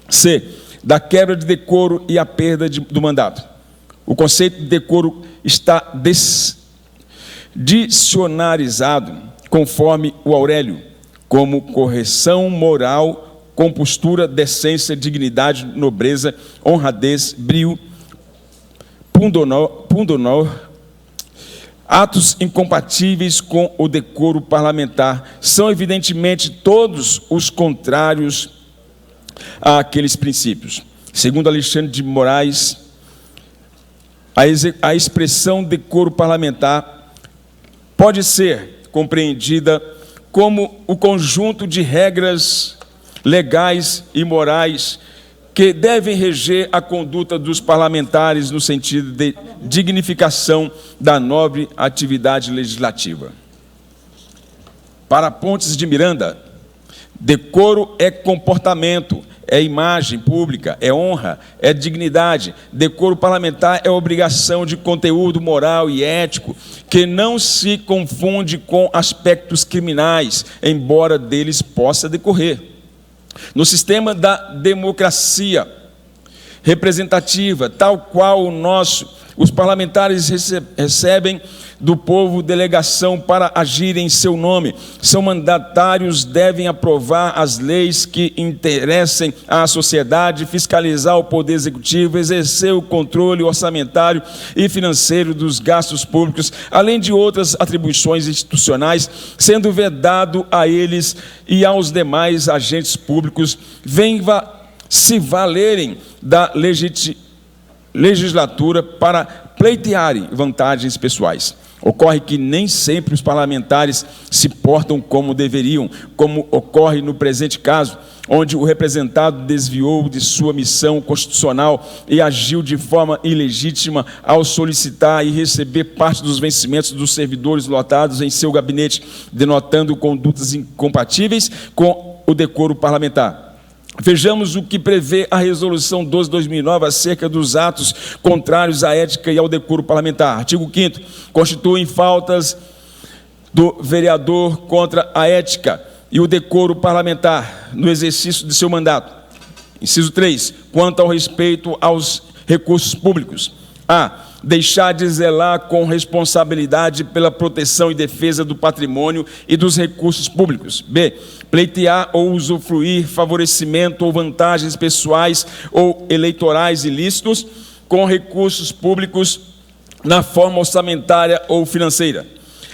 C. Da quebra de decoro e a perda do mandato. O conceito de decoro está dicionarizado, conforme o Aurélio, como correção moral, compostura, decência, dignidade, nobreza, honradez, brio, pundonor, atos incompatíveis com o decoro parlamentar. São, evidentemente, todos os contrários àqueles princípios. Segundo Alexandre de Moraes, a expressão decoro parlamentar pode ser compreendida como o conjunto de regras legais e morais que devem reger a conduta dos parlamentares no sentido de dignificação da nobre atividade legislativa. Para Pontes de Miranda, decoro é comportamento, é imagem pública, é honra, é dignidade. Decoro parlamentar é obrigação de conteúdo moral e ético, que não se confunde com aspectos criminais, embora deles possa decorrer. No sistema da democracia representativa, tal qual o nosso, os parlamentares recebem do povo delegação para agir em seu nome. São mandatários, devem aprovar as leis que interessem à sociedade, fiscalizar o poder executivo, exercer o controle orçamentário e financeiro dos gastos públicos, além de outras atribuições institucionais, sendo vedado a eles e aos demais agentes públicos se valerem da legislatura para pleitearem vantagens pessoais. Ocorre que nem sempre os parlamentares se portam como deveriam, como ocorre no presente caso, onde o representado desviou de sua missão constitucional e agiu de forma ilegítima ao solicitar e receber parte dos vencimentos dos servidores lotados em seu gabinete, denotando condutas incompatíveis com o decoro parlamentar. Vejamos o que prevê a Resolução 12/2009 acerca dos atos contrários à ética e ao decoro parlamentar. Artigo 5º. Constituem faltas do vereador contra a ética e o decoro parlamentar no exercício de seu mandato. Inciso 3. Quanto ao respeito aos recursos públicos. A. Deixar de zelar com responsabilidade pela proteção e defesa do patrimônio e dos recursos públicos. B. Pleitear ou usufruir favorecimento ou vantagens pessoais ou eleitorais ilícitos com recursos públicos na forma orçamentária ou financeira.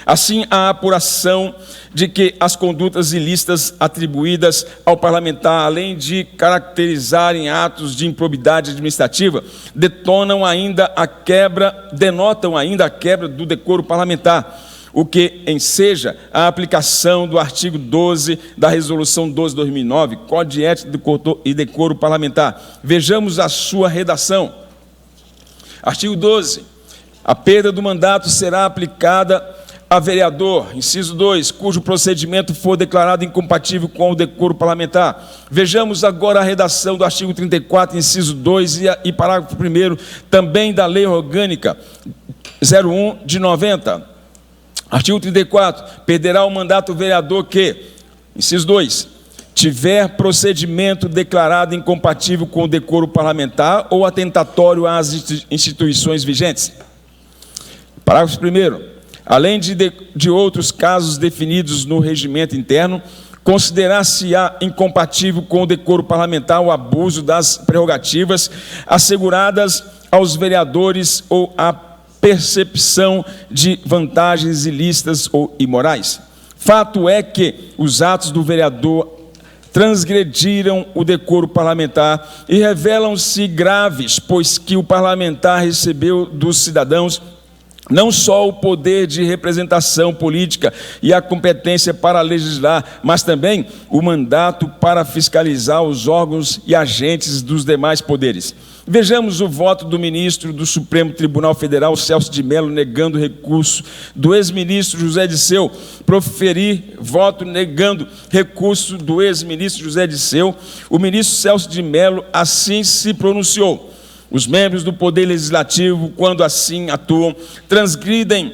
Assim, a apuração de que as condutas ilícitas atribuídas ao parlamentar, além de caracterizarem atos de improbidade administrativa, denotam ainda a quebra do decoro parlamentar, o que enseja a aplicação do artigo 12 da Resolução 12/2009, Código de Ética e Decoro Parlamentar. Vejamos a sua redação. Artigo 12. A perda do mandato será aplicada a vereador, inciso 2, cujo procedimento for declarado incompatível com o decoro parlamentar. Vejamos agora a redação do artigo 34, inciso 2 e parágrafo 1º, também da Lei Orgânica 01 de 90. Artigo 34, perderá o mandato o vereador que, inciso 2, tiver procedimento declarado incompatível com o decoro parlamentar ou atentatório às instituições vigentes. Parágrafo 1º. Além de outros casos definidos no regimento interno, considerar-se-á incompatível com o decoro parlamentar o abuso das prerrogativas asseguradas aos vereadores ou a percepção de vantagens ilícitas ou imorais. Fato é que os atos do vereador transgrediram o decoro parlamentar e revelam-se graves, pois que o parlamentar recebeu dos cidadãos não só o poder de representação política e a competência para legislar, mas também o mandato para fiscalizar os órgãos e agentes dos demais poderes. Vejamos o voto do ministro do Supremo Tribunal Federal, Celso de Mello, negando recurso do ex-ministro José Disseu. Proferir voto negando recurso do ex-ministro José Disseu. O ministro Celso de Mello assim se pronunciou: os membros do Poder Legislativo, quando assim atuam, transgridem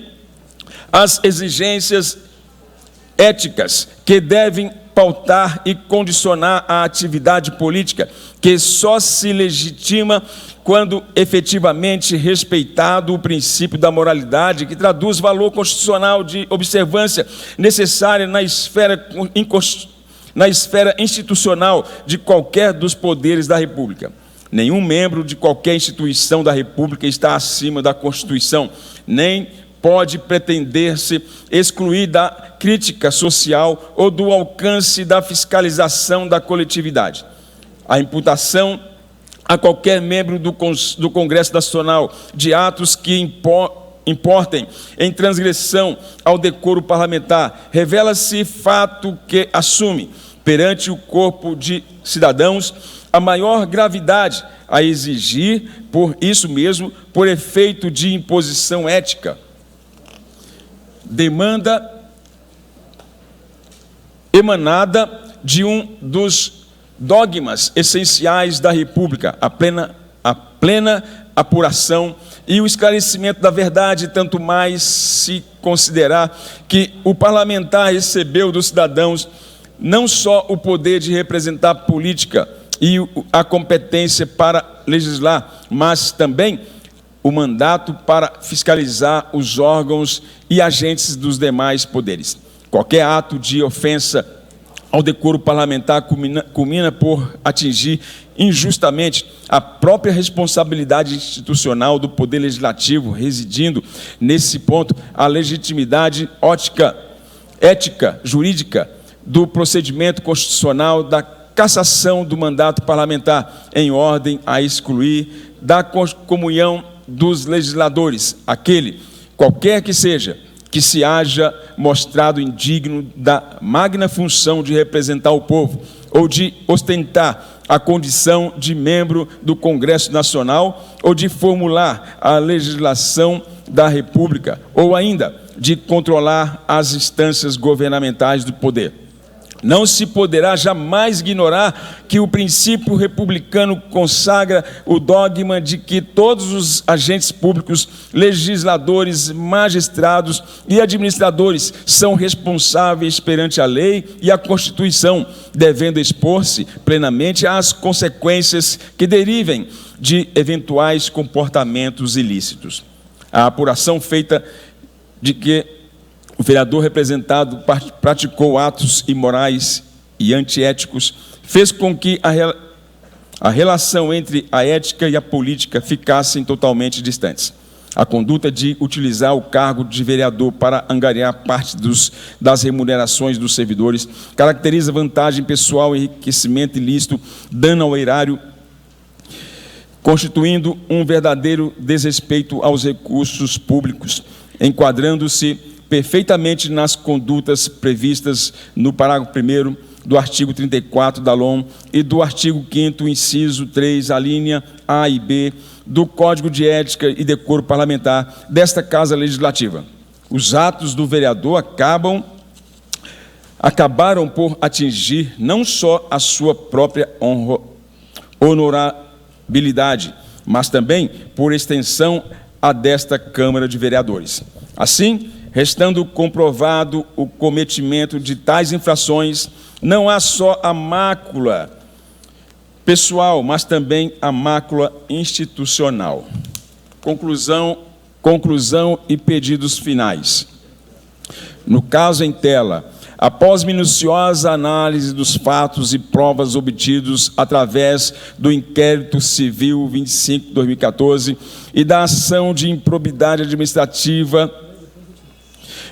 as exigências éticas que devem pautar e condicionar a atividade política, que só se legitima quando efetivamente respeitado o princípio da moralidade, que traduz valor constitucional de observância necessária na esfera institucional de qualquer dos poderes da República. Nenhum membro de qualquer instituição da República está acima da Constituição, nem pode pretender-se excluir da crítica social ou do alcance da fiscalização da coletividade. A imputação a qualquer membro do Congresso Nacional de atos que importem em transgressão ao decoro parlamentar revela-se fato que assume, perante o corpo de cidadãos, a maior gravidade a exigir, por isso mesmo, por efeito de imposição ética, demanda emanada de um dos dogmas essenciais da República, a plena apuração e o esclarecimento da verdade, tanto mais se considerar que o parlamentar recebeu dos cidadãos não só o poder de representar a política e a competência para legislar, mas também o mandato para fiscalizar os órgãos e agentes dos demais poderes. Qualquer ato de ofensa ao decoro parlamentar culmina por atingir injustamente a própria responsabilidade institucional do Poder Legislativo, residindo, nesse ponto, a legitimidade ética, jurídica do procedimento constitucional da cassação do mandato parlamentar, em ordem a excluir da comunhão dos legisladores aquele, qualquer que seja, que se haja mostrado indigno da magna função de representar o povo ou de ostentar a condição de membro do Congresso Nacional ou de formular a legislação da República ou ainda de controlar as instâncias governamentais do poder. Não se poderá jamais ignorar que o princípio republicano consagra o dogma de que todos os agentes públicos, legisladores, magistrados e administradores são responsáveis perante a lei e a Constituição, devendo expor-se plenamente às consequências que derivem de eventuais comportamentos ilícitos. A apuração feita de que o vereador representado praticou atos imorais e antiéticos, fez com que a relação entre a ética e a política ficassem totalmente distantes. A conduta de utilizar o cargo de vereador para angariar parte das remunerações dos servidores caracteriza vantagem pessoal, enriquecimento ilícito, dano ao erário, constituindo um verdadeiro desrespeito aos recursos públicos, enquadrando-se perfeitamente nas condutas previstas no parágrafo 1º do artigo 34 da LOM e do artigo 5º, inciso 3, a linha A e B, do Código de Ética e Decoro Parlamentar desta Casa Legislativa. Os atos do vereador acabaram por atingir não só a sua própria honorabilidade, mas também, por extensão, a desta Câmara de Vereadores. Assim, restando comprovado o cometimento de tais infrações, não há só a mácula pessoal, mas também a mácula institucional. Conclusão e pedidos finais. No caso em tela, após minuciosa análise dos fatos e provas obtidos através do Inquérito Civil 25/2014 e da ação de improbidade administrativa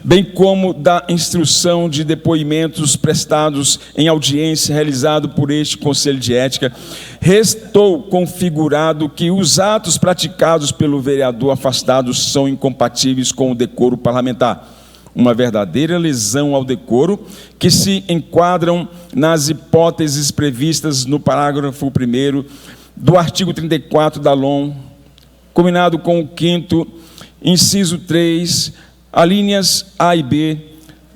bem como da instrução de depoimentos prestados em audiência realizado por este Conselho de Ética, restou configurado que os atos praticados pelo vereador afastado são incompatíveis com o decoro parlamentar, uma verdadeira lesão ao decoro, que se enquadram nas hipóteses previstas no parágrafo 1º do artigo 34 da LOM, combinado com o 5º, inciso 3, alíneas A e B,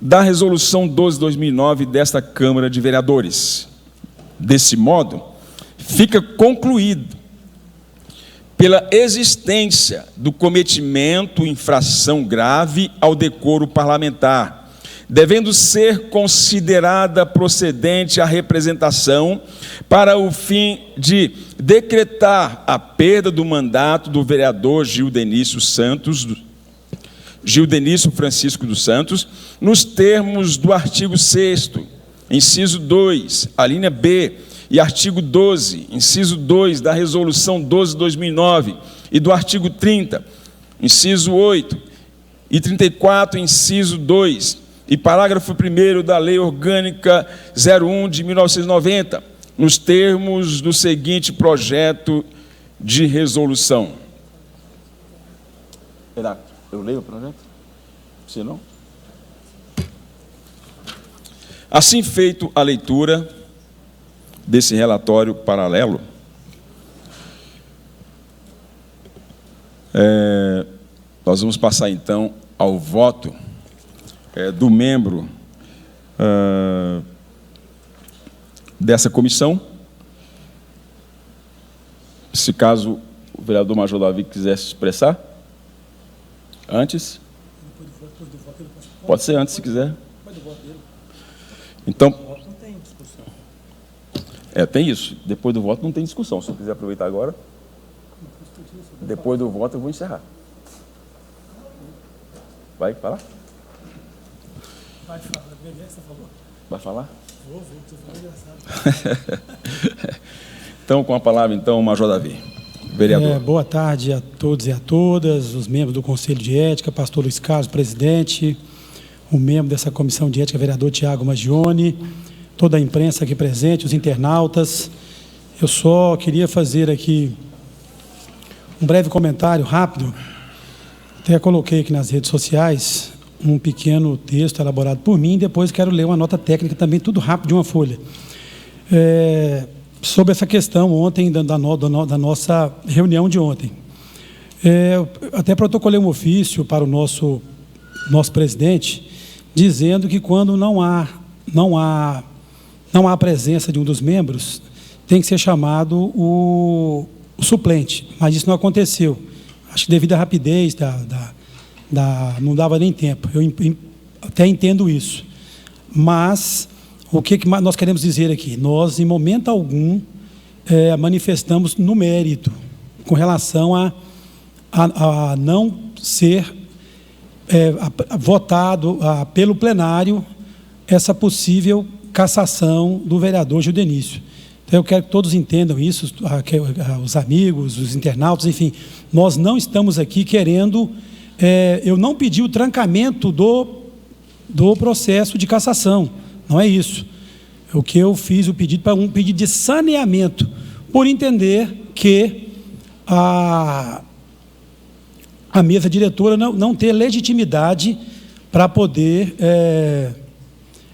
da Resolução 12/2009 desta Câmara de Vereadores. Desse modo, fica concluído pela existência do cometimento, infração grave ao decoro parlamentar, devendo ser considerada procedente a representação para o fim de decretar a perda do mandato do vereador Gildenício Francisco dos Santos, nos termos do artigo 6º, inciso 2, a linha B, e artigo 12, inciso 2 da Resolução 12/2009 e do artigo 30, inciso 8 e 34, inciso 2 e parágrafo 1º da Lei Orgânica 01 de 1990, nos termos do seguinte projeto de resolução. Eu leio o projeto? Você não? Assim feito a leitura desse relatório paralelo, nós vamos passar então ao voto do membro dessa comissão. Se caso o vereador Major Davi quiser se expressar antes, pode ser antes se quiser. Então, tem isso. Depois do voto não tem discussão. Se você quiser aproveitar agora, depois do voto eu vou encerrar. Vai falar? Vai falar. Vai falar? Vou, você falou engraçado. Então, com a palavra, então, Major Davi. Vereador. Boa tarde a todos e a todas, os membros do Conselho de Ética, pastor Luiz Carlos, presidente, o membro dessa comissão de ética, vereador Tiago Magione, toda a imprensa aqui presente, os internautas. Eu só queria fazer aqui um breve comentário rápido. Até coloquei aqui nas redes sociais um pequeno texto elaborado por mim, depois quero ler uma nota técnica também, tudo rápido, de uma folha. Sobre essa questão ontem, da nossa reunião de ontem. Até protocolei um ofício para o nosso presidente, dizendo que quando não há a presença de um dos membros, tem que ser chamado o suplente, mas isso não aconteceu. Acho que devido à rapidez, não dava nem tempo. Eu até entendo isso. Mas o que nós queremos dizer aqui? Nós, em momento algum, manifestamos no mérito, com relação a não ser votado pelo plenário essa possível cassação do vereador Gildenício. Então, eu quero que todos entendam isso, os amigos, os internautas, enfim. Nós não estamos aqui querendo... eu não pedi o trancamento do processo de cassação, não é isso. O que eu fiz, o pedido para um pedido de saneamento, por entender que a mesa diretora não ter legitimidade para poder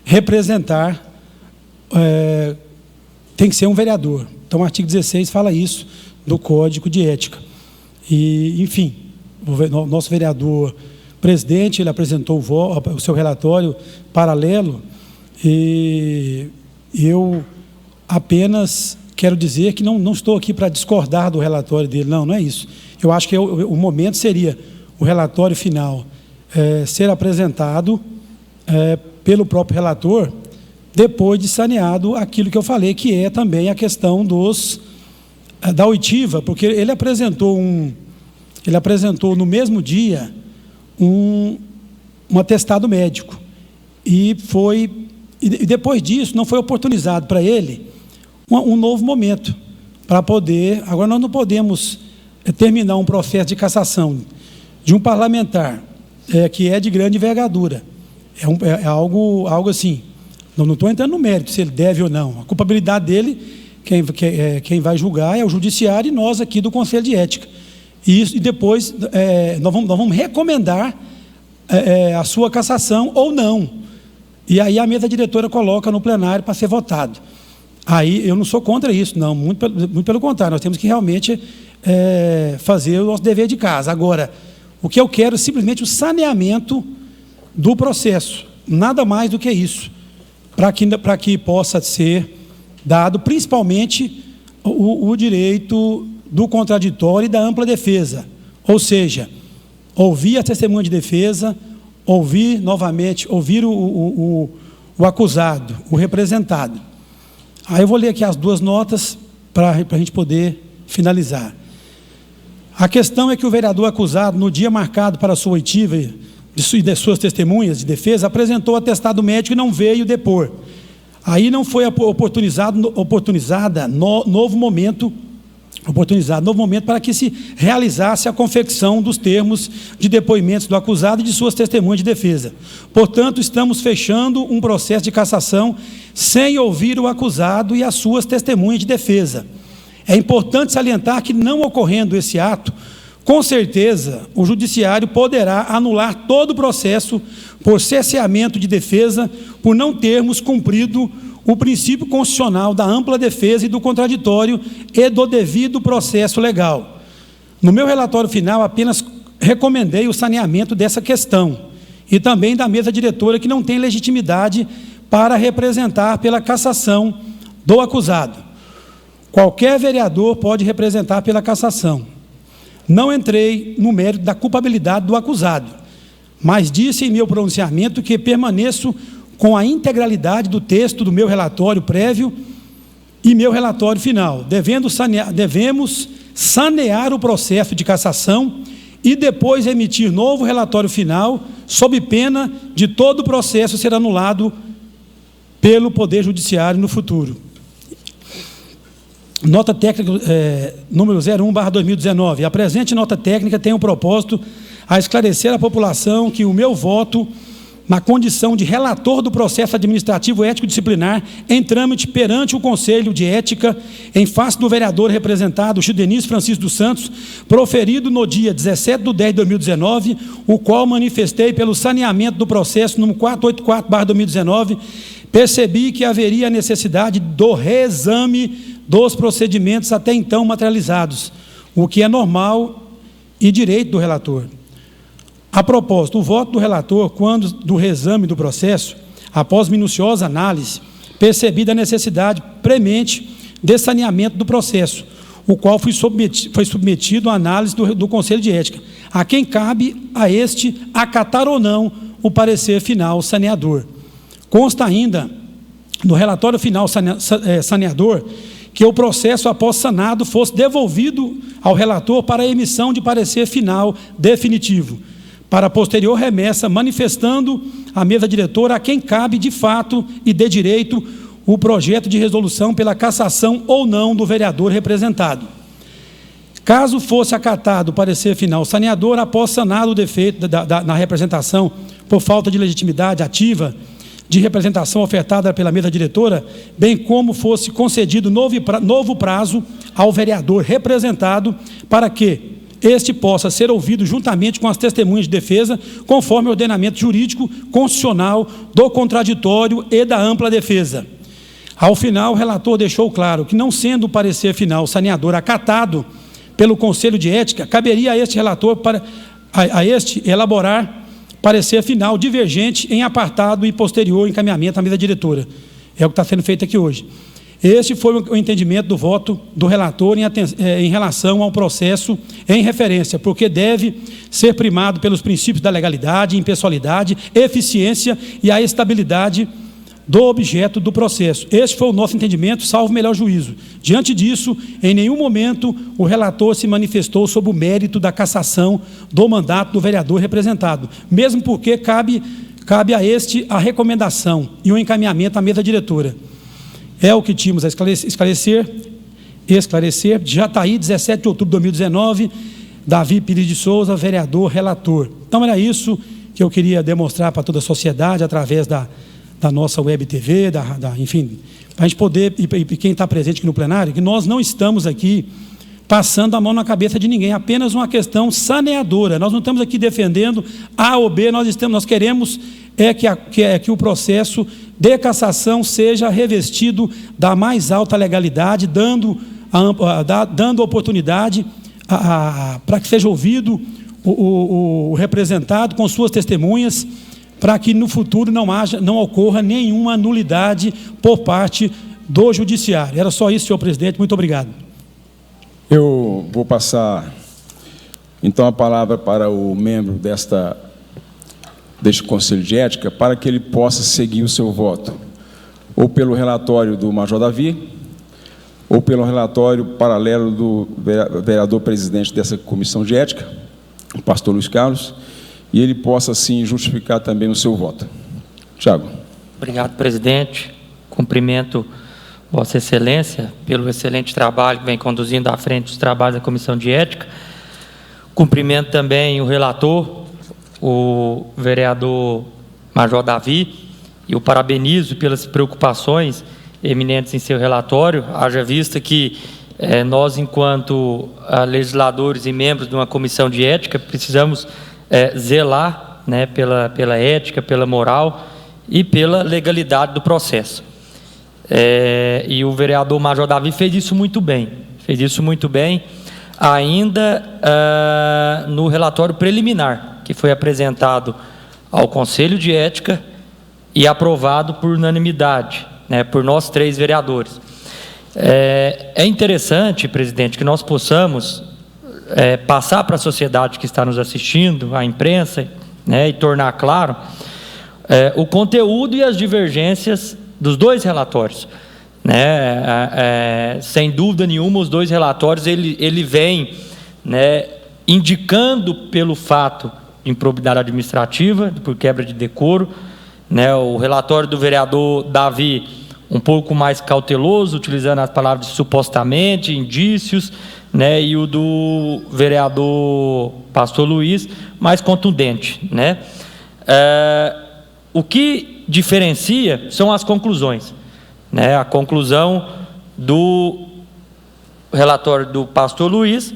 representar, tem que ser um vereador. Então, o artigo 16 fala isso do Código de Ética. E, enfim, o nosso vereador presidente, ele apresentou o seu relatório paralelo, e eu apenas quero dizer que não estou aqui para discordar do relatório dele, não é isso. Eu acho que o momento seria o relatório final ser apresentado pelo próprio relator, depois de saneado aquilo que eu falei, que é também a questão da oitiva, porque ele apresentou no mesmo dia um atestado médico, e depois disso não foi oportunizado para ele um novo momento para poder... Agora, nós não podemos terminar um processo de cassação de um parlamentar que é de grande envergadura. É algo assim. Não estou entrando no mérito se ele deve ou não. A culpabilidade dele, quem vai julgar é o judiciário e nós aqui do Conselho de Ética. E depois nós vamos recomendar a sua cassação ou não. E aí a mesa diretora coloca no plenário para ser votado. Aí eu não sou contra isso, não, muito pelo contrário, nós temos que realmente fazer o nosso dever de casa. Agora, o que eu quero é simplesmente o saneamento do processo, nada mais do que isso, para que possa ser dado principalmente o direito do contraditório e da ampla defesa, ou seja, ouvir a testemunha de defesa, ouvir o acusado, o representado. Aí eu vou ler aqui as duas notas para a gente poder finalizar. A questão é que o vereador acusado, no dia marcado para a sua oitiva de suas testemunhas de defesa, apresentou atestado médico e não veio depor. Aí não foi oportunizado novo momento para que se realizasse a confecção dos termos de depoimentos do acusado e de suas testemunhas de defesa. Portanto, estamos fechando um processo de cassação sem ouvir o acusado e as suas testemunhas de defesa. É importante salientar que, não ocorrendo esse ato, com certeza o judiciário poderá anular todo o processo por cerceamento de defesa, por não termos cumprido o princípio constitucional da ampla defesa e do contraditório e do devido processo legal. No meu relatório final, apenas recomendei o saneamento dessa questão e também da mesa diretora, que não tem legitimidade para representar pela cassação do acusado. Qualquer vereador pode representar pela cassação. Não entrei no mérito da culpabilidade do acusado, mas disse em meu pronunciamento que permaneço com a integralidade do texto do meu relatório prévio e meu relatório final. Devemos sanear o processo de cassação e depois emitir novo relatório final, sob pena de todo o processo ser anulado pelo Poder Judiciário no futuro. Nota técnica número 01/2019. A presente nota técnica tem o propósito a esclarecer à população que o meu voto, na condição de relator do processo administrativo ético-disciplinar em trâmite perante o Conselho de Ética, em face do vereador representado Gildenício Francisco dos Santos, proferido no dia 17/10/2019, o qual manifestei pelo saneamento do processo número 484/2019, percebi que haveria necessidade do reexame dos procedimentos até então materializados, o que é normal e direito do relator. A propósito, o voto do relator, quando do reexame do processo, após minuciosa análise, percebi da necessidade premente de saneamento do processo, o qual foi submetido à análise do Conselho de Ética, a quem cabe a este acatar ou não o parecer final saneador. Consta ainda no relatório final saneador que o processo, após sanado, fosse devolvido ao relator para a emissão de parecer final definitivo, para posterior remessa, manifestando a mesa diretora a quem cabe de fato e de direito o projeto de resolução pela cassação ou não do vereador representado. Caso fosse acatado o parecer final saneador, após sanado o defeito na representação por falta de legitimidade ativa de representação ofertada pela mesa diretora, bem como fosse concedido novo prazo ao vereador representado para que este possa ser ouvido juntamente com as testemunhas de defesa, conforme o ordenamento jurídico constitucional do contraditório e da ampla defesa. Ao final, o relator deixou claro que, não sendo o parecer final saneador acatado pelo Conselho de Ética, caberia a este relator elaborar parecer final divergente em apartado e posterior encaminhamento à mesa diretora. É o que está sendo feito aqui hoje. Este foi o entendimento do voto do relator em relação ao processo em referência, porque deve ser primado pelos princípios da legalidade, impessoalidade, eficiência e a estabilidade do objeto do processo. Este foi o nosso entendimento, salvo melhor juízo. Diante disso, em nenhum momento o relator se manifestou sobre o mérito da cassação do mandato do vereador representado, mesmo porque cabe a este a recomendação e o encaminhamento à mesa diretora. É o que tínhamos a esclarecer. Jataí, 17 de outubro de 2019, Davi Pires de Souza, vereador, relator. Então era isso que eu queria demonstrar para toda a sociedade através da nossa web TV, enfim, para a gente poder, e quem está presente aqui no plenário, que nós não estamos aqui passando a mão na cabeça de ninguém, apenas uma questão saneadora. Nós não estamos aqui defendendo A ou B, nós queremos que o processo de cassação seja revestido da mais alta legalidade, dando oportunidade para que seja ouvido o representado com suas testemunhas, para que no futuro não ocorra nenhuma nulidade por parte do judiciário. Era só isso, senhor presidente. Muito obrigado. Eu vou passar, então, a palavra para o membro deste Conselho de Ética, para que ele possa seguir o seu voto, ou pelo relatório do Major Davi, ou pelo relatório paralelo do vereador presidente dessa Comissão de Ética, o pastor Luiz Carlos, e ele possa, assim, justificar também o seu voto. Tiago. Obrigado, presidente. Cumprimento Vossa Excelência pelo excelente trabalho que vem conduzindo à frente dos trabalhos da Comissão de Ética. Cumprimento também o relator, o vereador Major Davi, e o parabenizo pelas preocupações eminentes em seu relatório, haja vista que nós, enquanto legisladores e membros de uma Comissão de Ética, precisamos zelar, né, pela ética, pela moral e pela legalidade do processo. E o vereador Major Davi fez isso muito bem, ainda no relatório preliminar, que foi apresentado ao Conselho de Ética e aprovado por unanimidade, né, por nós 3 vereadores. É interessante, presidente, que nós possamos passar para a sociedade que está nos assistindo, a imprensa, né, e tornar claro o conteúdo e as divergências dos 2 relatórios, né? Sem dúvida nenhuma, os 2 relatórios ele vem, né, indicando pelo fato de improbidade administrativa, por quebra de decoro, né? O relatório do vereador Davi um pouco mais cauteloso, utilizando as palavras de supostamente, indícios, né? E o do vereador pastor Luiz mais contundente, né? O que diferencia são as conclusões, né? A conclusão do relatório do pastor Luiz,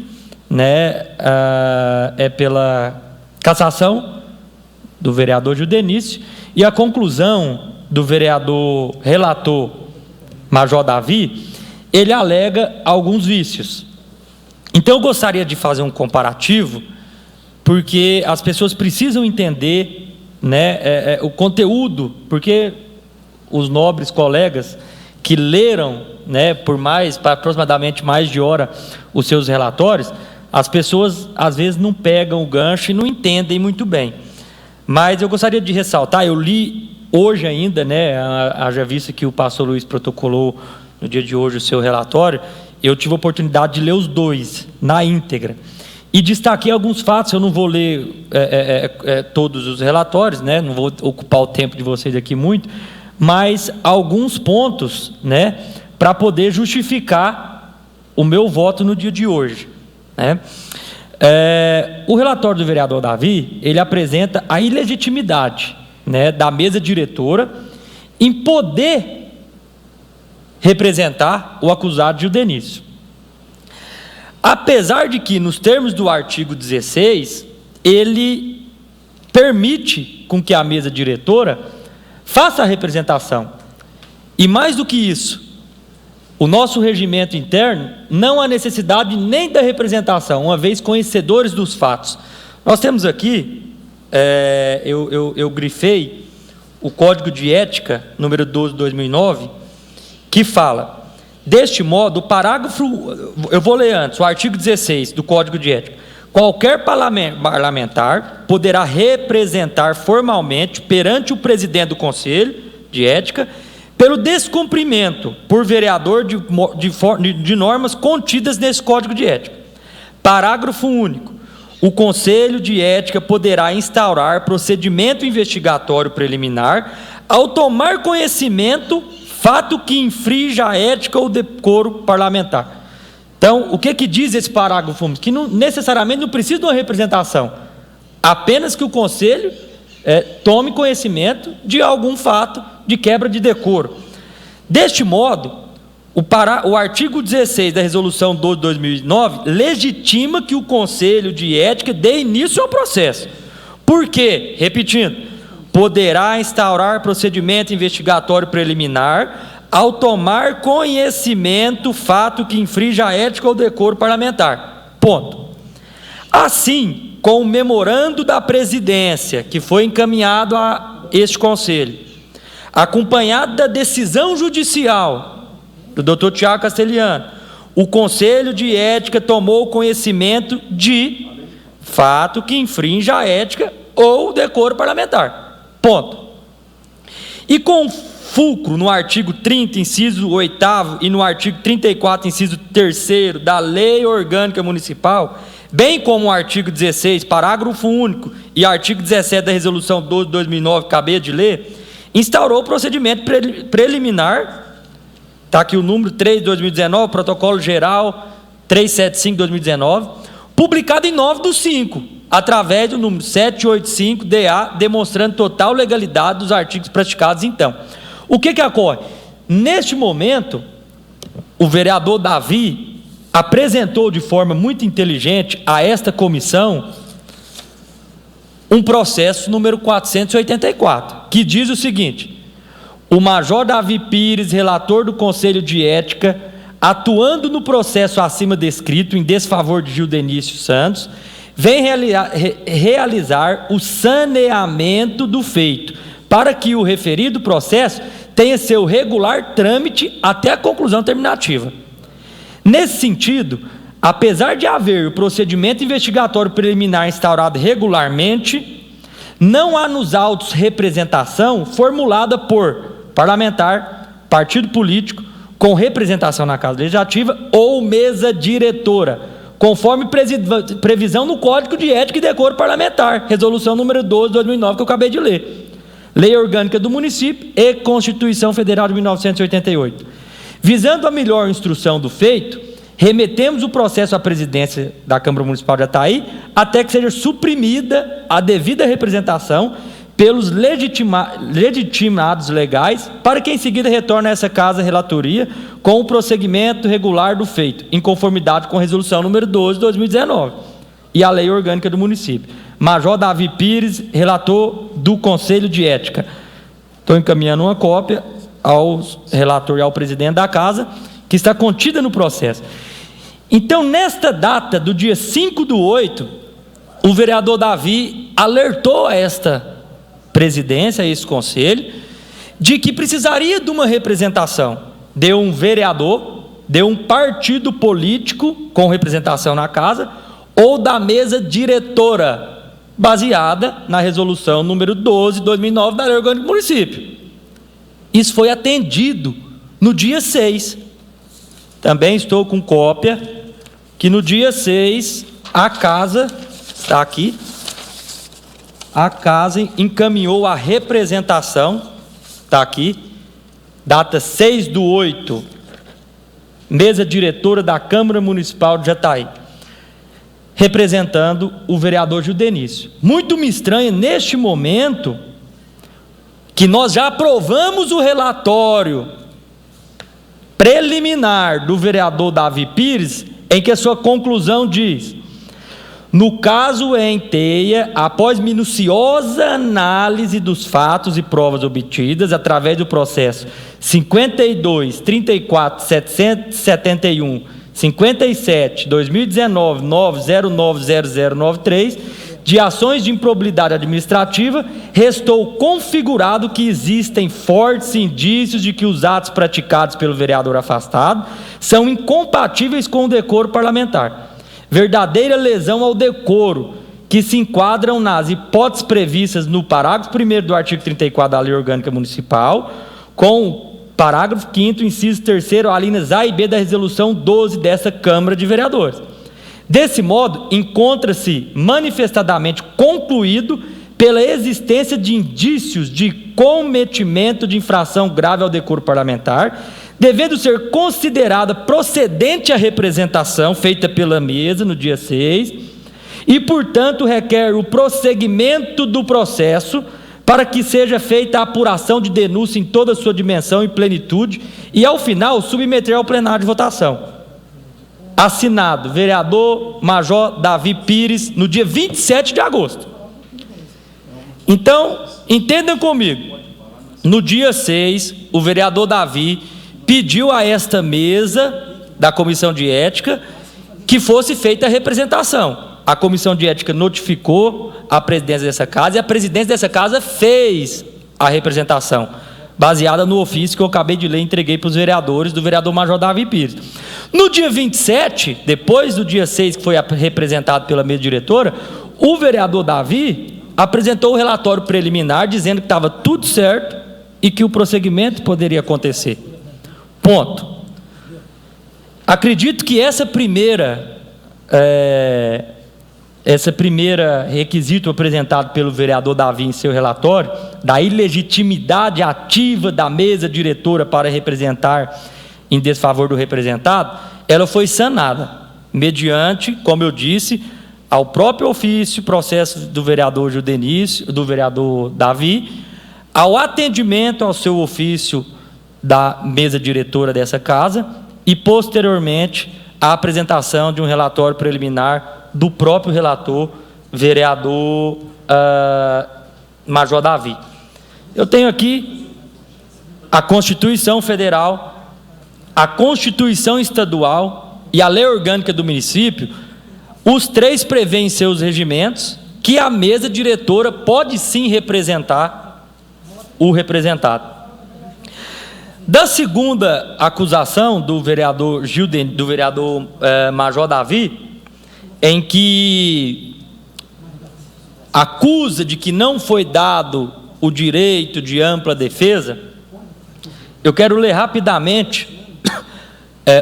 né, é pela cassação do vereador Judenício, e a conclusão do vereador relator Major Davi, ele alega alguns vícios. Então eu gostaria de fazer um comparativo, porque as pessoas precisam entender, né, o conteúdo, porque os nobres colegas que leram, né, por aproximadamente mais de hora os seus relatórios, as pessoas às vezes não pegam o gancho e não entendem muito bem. Mas eu gostaria de ressaltar, eu li hoje ainda, né, haja vista que o pastor Luiz protocolou no dia de hoje o seu relatório, eu tive a oportunidade de ler os 2 na íntegra. E destaquei alguns fatos, eu não vou ler todos os relatórios, né? Não vou ocupar o tempo de vocês aqui muito, mas alguns pontos, né, para poder justificar o meu voto no dia de hoje, né? O relatório do vereador Davi, ele apresenta a ilegitimidade, né, da mesa diretora em poder representar o acusado Judenício. Apesar de que, nos termos do artigo 16, ele permite com que a mesa diretora faça a representação. E mais do que isso, o nosso regimento interno não há necessidade nem da representação, uma vez conhecedores dos fatos. Nós temos aqui, eu grifei o Código de Ética, número 12 de 2009, que fala: deste modo, o parágrafo, eu vou ler antes, o artigo 16 do Código de Ética: qualquer parlamentar poderá representar formalmente perante o presidente do Conselho de Ética pelo descumprimento por vereador de normas contidas nesse Código de Ética. Parágrafo único: o Conselho de Ética poderá instaurar procedimento investigatório preliminar ao tomar conhecimento fato que infrinja a ética ou decoro parlamentar. Então, o que diz esse parágrafo? Que não necessariamente não precisa de uma representação, apenas que o Conselho tome conhecimento de algum fato de quebra de decoro. Deste modo, o artigo 16 da Resolução 12 de 2009 legitima que o Conselho de Ética dê início ao processo. Por quê? Repetindo, poderá instaurar procedimento investigatório preliminar ao tomar conhecimento fato que infrinja a ética ou decoro parlamentar. Ponto. Assim, com o memorando da presidência, que foi encaminhado a este Conselho, acompanhado da decisão judicial do Dr. Tiago Castelhano, o Conselho de Ética tomou conhecimento de fato que infrinja a ética ou o decoro parlamentar. Ponto. E com fulcro no artigo 30, inciso 8º, e no artigo 34, inciso 3º da Lei Orgânica Municipal, bem como o artigo 16, parágrafo único, e artigo 17 da Resolução 12 de 2009, que acabei de ler, instaurou o procedimento preliminar, está aqui o número 3 de 2019, protocolo geral 375 de 2019, publicado em 9/5, através do número 785-DA, demonstrando total legalidade dos artigos praticados então. O que ocorre? Neste momento, o vereador Davi apresentou de forma muito inteligente a esta comissão um processo número 484, que diz o seguinte: o Major Davi Pires, relator do Conselho de Ética, atuando no processo acima descrito em desfavor de Gildenício Santos, vem realizar o saneamento do feito, para que o referido processo tenha seu regular trâmite até a conclusão terminativa. Nesse sentido, apesar de haver o procedimento investigatório preliminar instaurado regularmente, não há nos autos representação formulada por parlamentar, partido político, com representação na Casa Legislativa ou mesa diretora, conforme previsão no Código de Ética e Decoro Parlamentar, Resolução número 12 de 2009, que eu acabei de ler, Lei Orgânica do Município e Constituição Federal de 1988. Visando a melhor instrução do feito, remetemos o processo à presidência da Câmara Municipal de Jataí, até que seja suprimida a devida representação pelos legitimados legais, para que em seguida retorne a essa Casa relatoria com o prosseguimento regular do feito, em conformidade com a Resolução número 12 de 2019 e a Lei Orgânica do Município. Major Davi Pires, relator do Conselho de Ética. Estou encaminhando uma cópia ao relator e ao presidente da Casa, que está contida no processo. Então, nesta data, do dia 5/8, o vereador Davi alertou a esta presidência, a esse conselho, de que precisaria de uma representação de um vereador, de um partido político com representação na Casa, ou da mesa diretora, baseada na resolução número 12 de 2009 da Lei Orgânica do Município. Isso foi atendido no dia 6. Também estou com cópia, que no dia 6, a Casa, está aqui, a Casa encaminhou a representação, está aqui, data 6/8, mesa diretora da Câmara Municipal de Jataí, representando o vereador Gildenício. Muito me estranha, neste momento, que nós já aprovamos o relatório preliminar do vereador Davi Pires, em que a sua conclusão diz: no caso em teia, após minuciosa análise dos fatos e provas obtidas através do processo 52, 34, 771, 57, 2019, 9090093, de ações de improbidade administrativa, restou configurado que existem fortes indícios de que os atos praticados pelo vereador afastado são incompatíveis com o decoro parlamentar. Verdadeira lesão ao decoro, que se enquadram nas hipóteses previstas no parágrafo 1º do artigo 34 da Lei Orgânica Municipal, com o parágrafo 5º, inciso 3º, alíneas A e B da Resolução 12 dessa Câmara de Vereadores. Desse modo, encontra-se manifestadamente concluído pela existência de indícios de cometimento de infração grave ao decoro parlamentar, devendo ser considerada procedente a representação feita pela mesa no dia 6, e, portanto, requer o prosseguimento do processo para que seja feita a apuração de denúncia em toda a sua dimensão e plenitude e, ao final, submeter ao plenário de votação. Assinado, vereador Major Davi Pires, no dia 27 de agosto. Então, entendam comigo, no dia 6, o vereador Davi pediu a esta mesa da Comissão de Ética que fosse feita a representação. A Comissão de Ética notificou a presidência dessa casa e a presidência dessa casa fez a representação, baseada no ofício que eu acabei de ler e entreguei para os vereadores, do vereador Major Davi Pires. No dia 27, depois do dia 6, que foi representado pela mesa diretora, o vereador Davi apresentou o relatório preliminar dizendo que estava tudo certo e que o prosseguimento poderia acontecer. Ponto. Acredito que essa primeira requisito apresentado pelo vereador Davi em seu relatório, da ilegitimidade ativa da mesa diretora para representar em desfavor do representado, ela foi sanada, mediante, como eu disse, ao próprio ofício, processo do vereador Gildenício, do vereador Davi, ao atendimento ao seu ofício da mesa diretora dessa casa e, posteriormente, a apresentação de um relatório preliminar do próprio relator, vereador Major Davi. Eu tenho aqui a Constituição Federal, a Constituição Estadual e a Lei Orgânica do Município. Os três prevêem em seus regimentos que a mesa diretora pode sim representar o representado. Da segunda acusação do vereador Major Davi, em que acusa de que não foi dado o direito de ampla defesa, eu quero ler rapidamente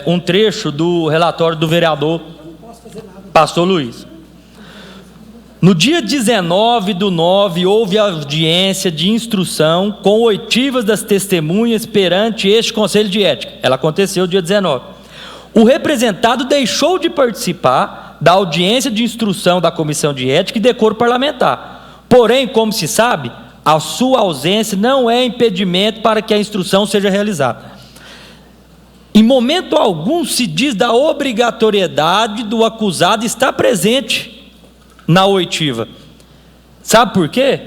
um trecho do relatório do vereador Pastor Luiz. No dia 19/9, houve audiência de instrução com oitivas das testemunhas perante este Conselho de Ética. Ela aconteceu dia 19. O representado deixou de participar da audiência de instrução da Comissão de Ética e Decoro Parlamentar. Porém, como se sabe, a sua ausência não é impedimento para que a instrução seja realizada. Em momento algum se diz da obrigatoriedade do acusado estar presente na oitiva. Sabe por quê?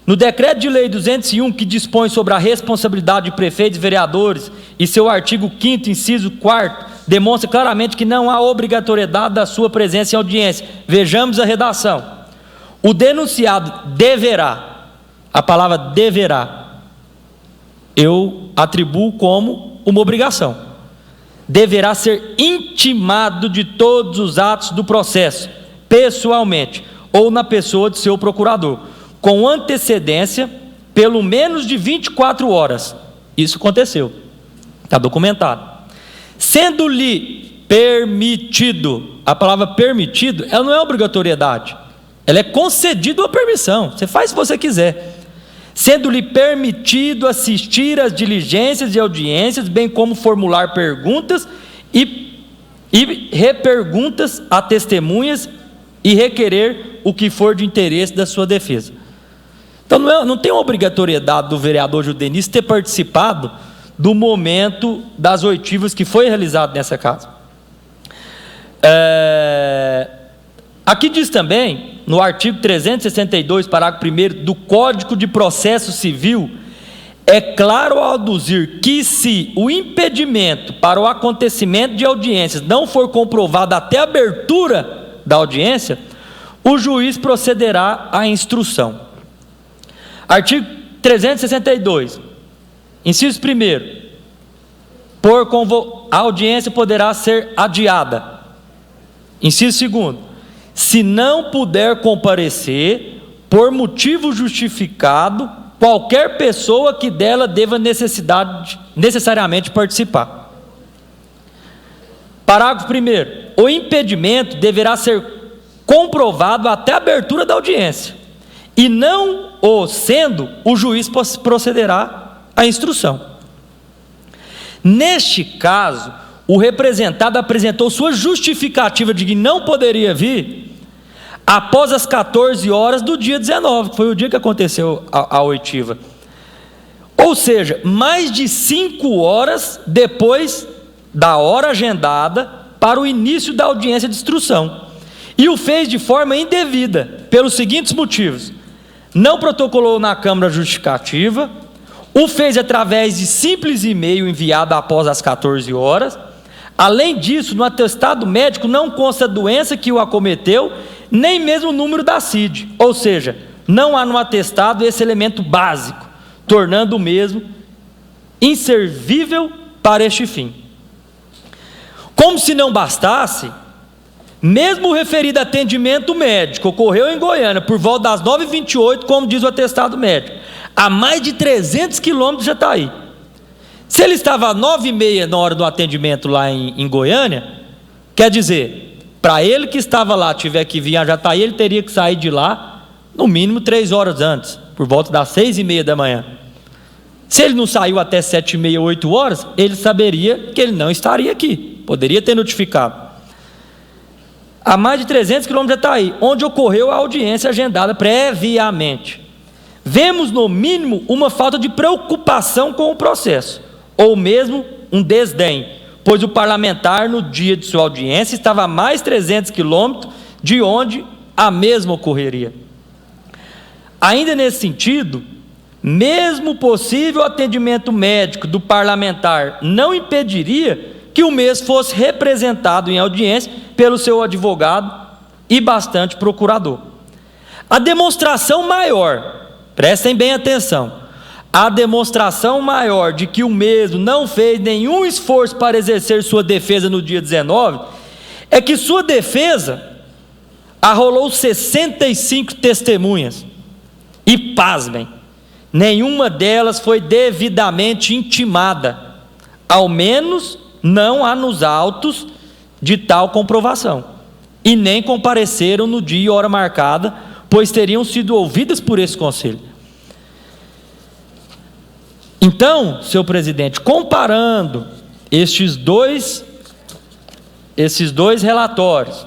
No decreto de lei 201, que dispõe sobre a responsabilidade de prefeitos e vereadores, e seu artigo 5º, inciso 4º, demonstra claramente que não há obrigatoriedade da sua presença em audiência. Vejamos a redação. O denunciado deverá, a palavra deverá, eu atribuo como uma obrigação. Deverá ser intimado de todos os atos do processo, pessoalmente, ou na pessoa de seu procurador, com antecedência, pelo menos de 24 horas. Isso aconteceu, está documentado. Sendo-lhe permitido, a palavra permitido, ela não é obrigatoriedade, ela é concedido a permissão, você faz se você quiser. Sendo-lhe permitido assistir às diligências e audiências, bem como formular perguntas e reperguntas a testemunhas e requerer o que for de interesse da sua defesa. Então não tem obrigatoriedade do vereador Gildenício ter participado do momento das oitivas que foi realizado nessa casa. Aqui diz também, no artigo 362, parágrafo 1º do Código de Processo Civil, é claro ao aduzir que se o impedimento para o acontecimento de audiências não for comprovado até a abertura da audiência, o juiz procederá à instrução. Artigo 362, inciso 1º, a audiência poderá ser adiada. Inciso 2º, se não puder comparecer, por motivo justificado, qualquer pessoa que dela deva necessariamente participar. Parágrafo 1º, o impedimento deverá ser comprovado até a abertura da audiência, e não o sendo, o juiz procederá à instrução. Neste caso, o representado apresentou sua justificativa de que não poderia vir, após as 14 horas do dia 19, que foi o dia que aconteceu a oitiva. Ou seja, mais de 5 horas depois da hora agendada para o início da audiência de instrução. E o fez de forma indevida, pelos seguintes motivos: não protocolou na Câmara justificativa, o fez através de simples e-mail enviado após as 14 horas. Além disso, no atestado médico não consta a doença que o acometeu, nem mesmo o número da CID. Ou seja, não há no atestado esse elemento básico, tornando o mesmo inservível para este fim. Como se não bastasse, mesmo o referido atendimento médico ocorreu em Goiânia por volta das 9h28, como diz o atestado médico, a mais de 300 quilômetros de Jataí. Se ele estava às 9h30 na hora do atendimento lá em Goiânia, quer dizer, para ele que estava lá, tiver que vir a Jataí, ele teria que sair de lá no mínimo 3 horas antes, por volta das 6h30 da manhã. Se ele não saiu até 7h30, 8 horas, ele saberia que ele não estaria aqui, poderia ter notificado. A mais de 300 quilômetros de Jataí, onde ocorreu a audiência agendada previamente. Vemos, no mínimo, uma falta de preocupação com o processo, ou mesmo um desdém, pois o parlamentar, no dia de sua audiência, estava a mais 300 quilômetros de onde a mesma ocorreria. Ainda nesse sentido, mesmo o possível atendimento médico do parlamentar não impediria que o mesmo fosse representado em audiência pelo seu advogado e bastante procurador. A demonstração maior, prestem bem atenção, a demonstração maior de que o mesmo não fez nenhum esforço para exercer sua defesa no dia 19, é que sua defesa arrolou 65 testemunhas, e pasmem, nenhuma delas foi devidamente intimada, ao menos não há nos autos de tal comprovação, e nem compareceram no dia e hora marcada, pois teriam sido ouvidas por esse conselho. Então, senhor presidente, comparando esses dois relatórios,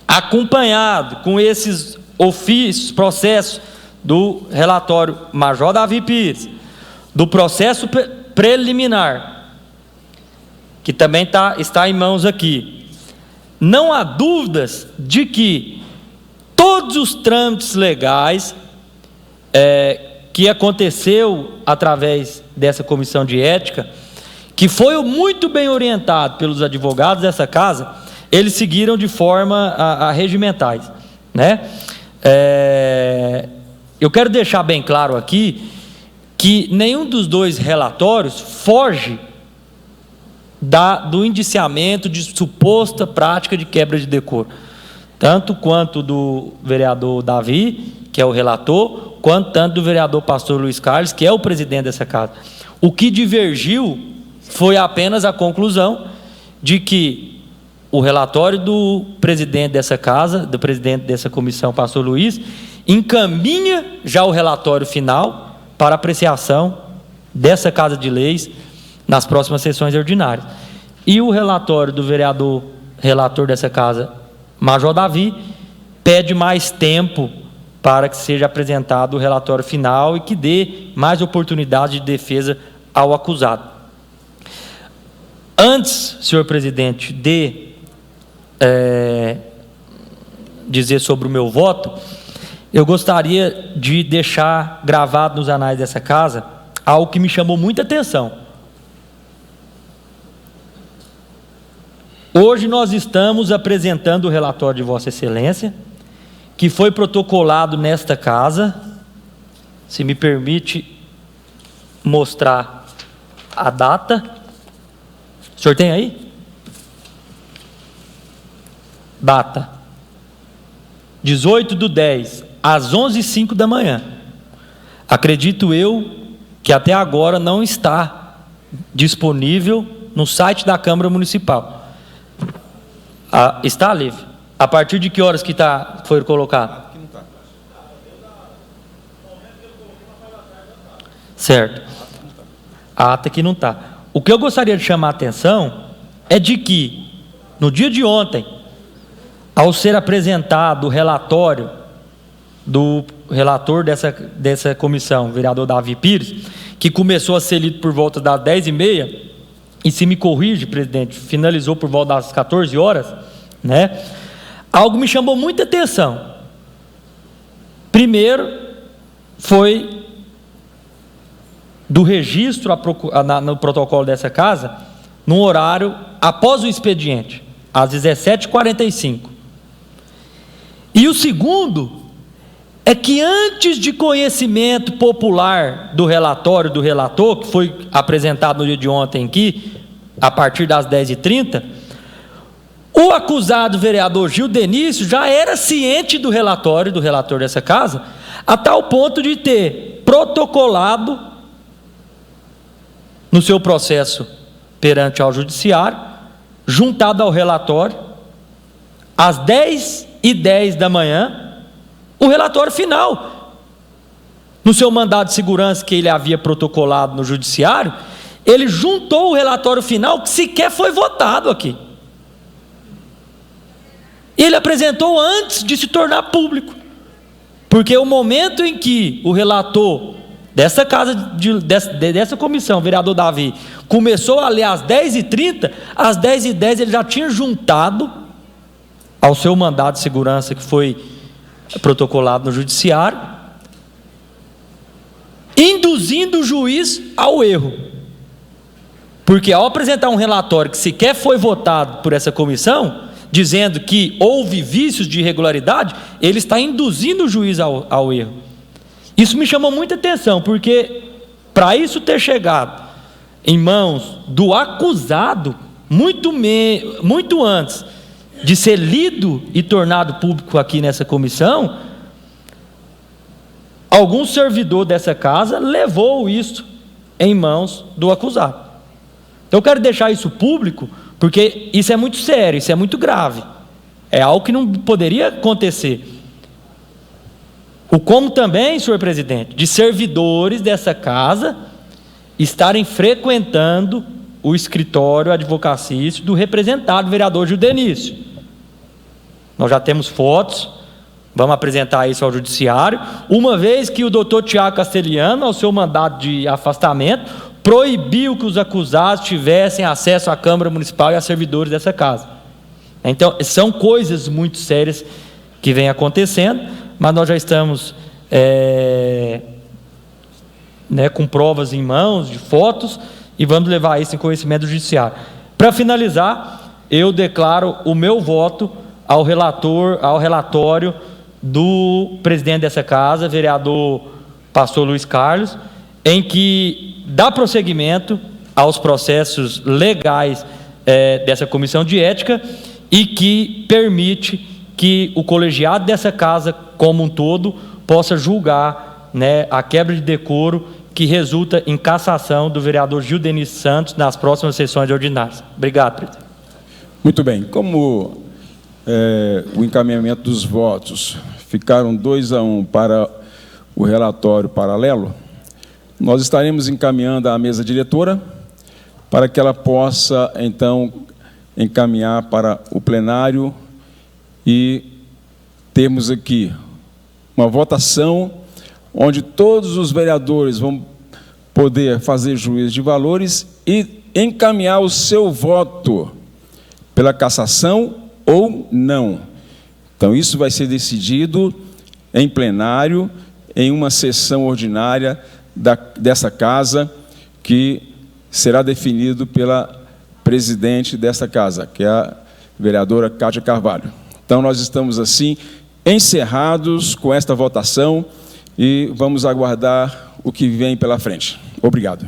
acompanhado com esses ofícios, processos do relatório Major Davi Pires, do processo preliminar, que também está em mãos aqui, não há dúvidas de que todos os trâmites legais que aconteceu através dessa comissão de ética, que foi muito bem orientado pelos advogados dessa casa, eles seguiram de forma a regimentais, né? Eu quero deixar bem claro aqui que nenhum dos dois relatórios foge do indiciamento de suposta prática de quebra de decoro, tanto quanto do vereador Davi, que é o relator, quanto tanto do vereador pastor Luiz Carlos, que é o presidente dessa casa. O que divergiu foi apenas a conclusão de que o relatório do presidente dessa casa, do presidente dessa comissão, pastor Luiz, encaminha já o relatório final para apreciação dessa Casa de Leis nas próximas sessões ordinárias. E o relatório do vereador, relator dessa casa, Major Davi, pede mais tempo para que seja apresentado o relatório final e que dê mais oportunidade de defesa ao acusado. Antes, senhor presidente, de dizer sobre o meu voto, eu gostaria de deixar gravado nos anais dessa casa algo que me chamou muita atenção. Hoje nós estamos apresentando o relatório de Vossa Excelência, que foi protocolado nesta casa. Se me permite mostrar a data. O senhor tem aí? Data 18/10, às 11h05 da manhã. Acredito eu que até agora não está disponível no site da Câmara Municipal. Está, Lívia? A partir de que horas que foi colocado? Aqui não está. Certo. A ata aqui não está. O que eu gostaria de chamar a atenção é de que, no dia de ontem, ao ser apresentado o relatório do relator dessa comissão, o vereador Davi Pires, que começou a ser lido por volta das 10h30, e se me corrige, presidente, finalizou por volta das 14 horas, né? Algo me chamou muita atenção. Primeiro, foi do registro no protocolo dessa casa, num horário após o expediente, às 17h45. E o segundo é que antes de conhecimento popular do relatório do relator, que foi apresentado no dia de ontem aqui, a partir das 10h30, o acusado vereador Gil Denício já era ciente do relatório do relator dessa casa, a tal ponto de ter protocolado no seu processo perante ao judiciário, juntado ao relatório, às 10h10 da manhã, o relatório final. No seu mandado de segurança que ele havia protocolado no judiciário, ele juntou o relatório final que sequer foi votado aqui. Ele apresentou antes de se tornar público, porque o momento em que o relator dessa casa, dessa comissão, o vereador Davi, começou a ler às 10h30, às 10h10 ele já tinha juntado ao seu mandado de segurança que foi protocolado no judiciário, induzindo o juiz ao erro, porque ao apresentar um relatório que sequer foi votado por essa comissão, dizendo que houve vícios de irregularidade, ele está induzindo o juiz ao erro. Isso me chamou muita atenção, porque para isso ter chegado em mãos do acusado, muito antes de ser lido e tornado público aqui nessa comissão, algum servidor dessa casa levou isso em mãos do acusado. Então eu quero deixar isso público, porque isso é muito sério, isso é muito grave, é algo que não poderia acontecer. Como também, senhor presidente, de servidores dessa casa estarem frequentando o escritório advocacício do representado vereador Gil Denício. Nós já temos fotos, vamos apresentar isso ao judiciário, uma vez que o doutor Tiago Castelhano, ao seu mandado de afastamento, proibiu que os acusados tivessem acesso à Câmara Municipal e a servidores dessa casa. Então, são coisas muito sérias que vêm acontecendo, mas nós já estamos com provas em mãos, de fotos, e vamos levar isso em conhecimento do judiciário. Para finalizar, eu declaro o meu voto ao relatório do presidente dessa casa, vereador pastor Luiz Carlos, em que dá prosseguimento aos processos legais dessa comissão de ética e que permite que o colegiado dessa casa como um todo possa julgar a quebra de decoro que resulta em cassação do vereador Gil Denício Santos nas próximas sessões ordinárias. Obrigado, presidente. Muito bem. Como o encaminhamento dos votos ficaram 2-1 para o relatório paralelo, nós estaremos encaminhando à mesa diretora para que ela possa, então, encaminhar para o plenário e termos aqui uma votação onde todos os vereadores vão poder fazer juízo de valores e encaminhar o seu voto pela cassação ou não. Então, isso vai ser decidido em plenário, em uma sessão ordinária dessa casa, que será definido pela presidente dessa casa, que é a vereadora Cátia Carvalho. Então, nós estamos, assim, encerrados com esta votação e vamos aguardar o que vem pela frente. Obrigado.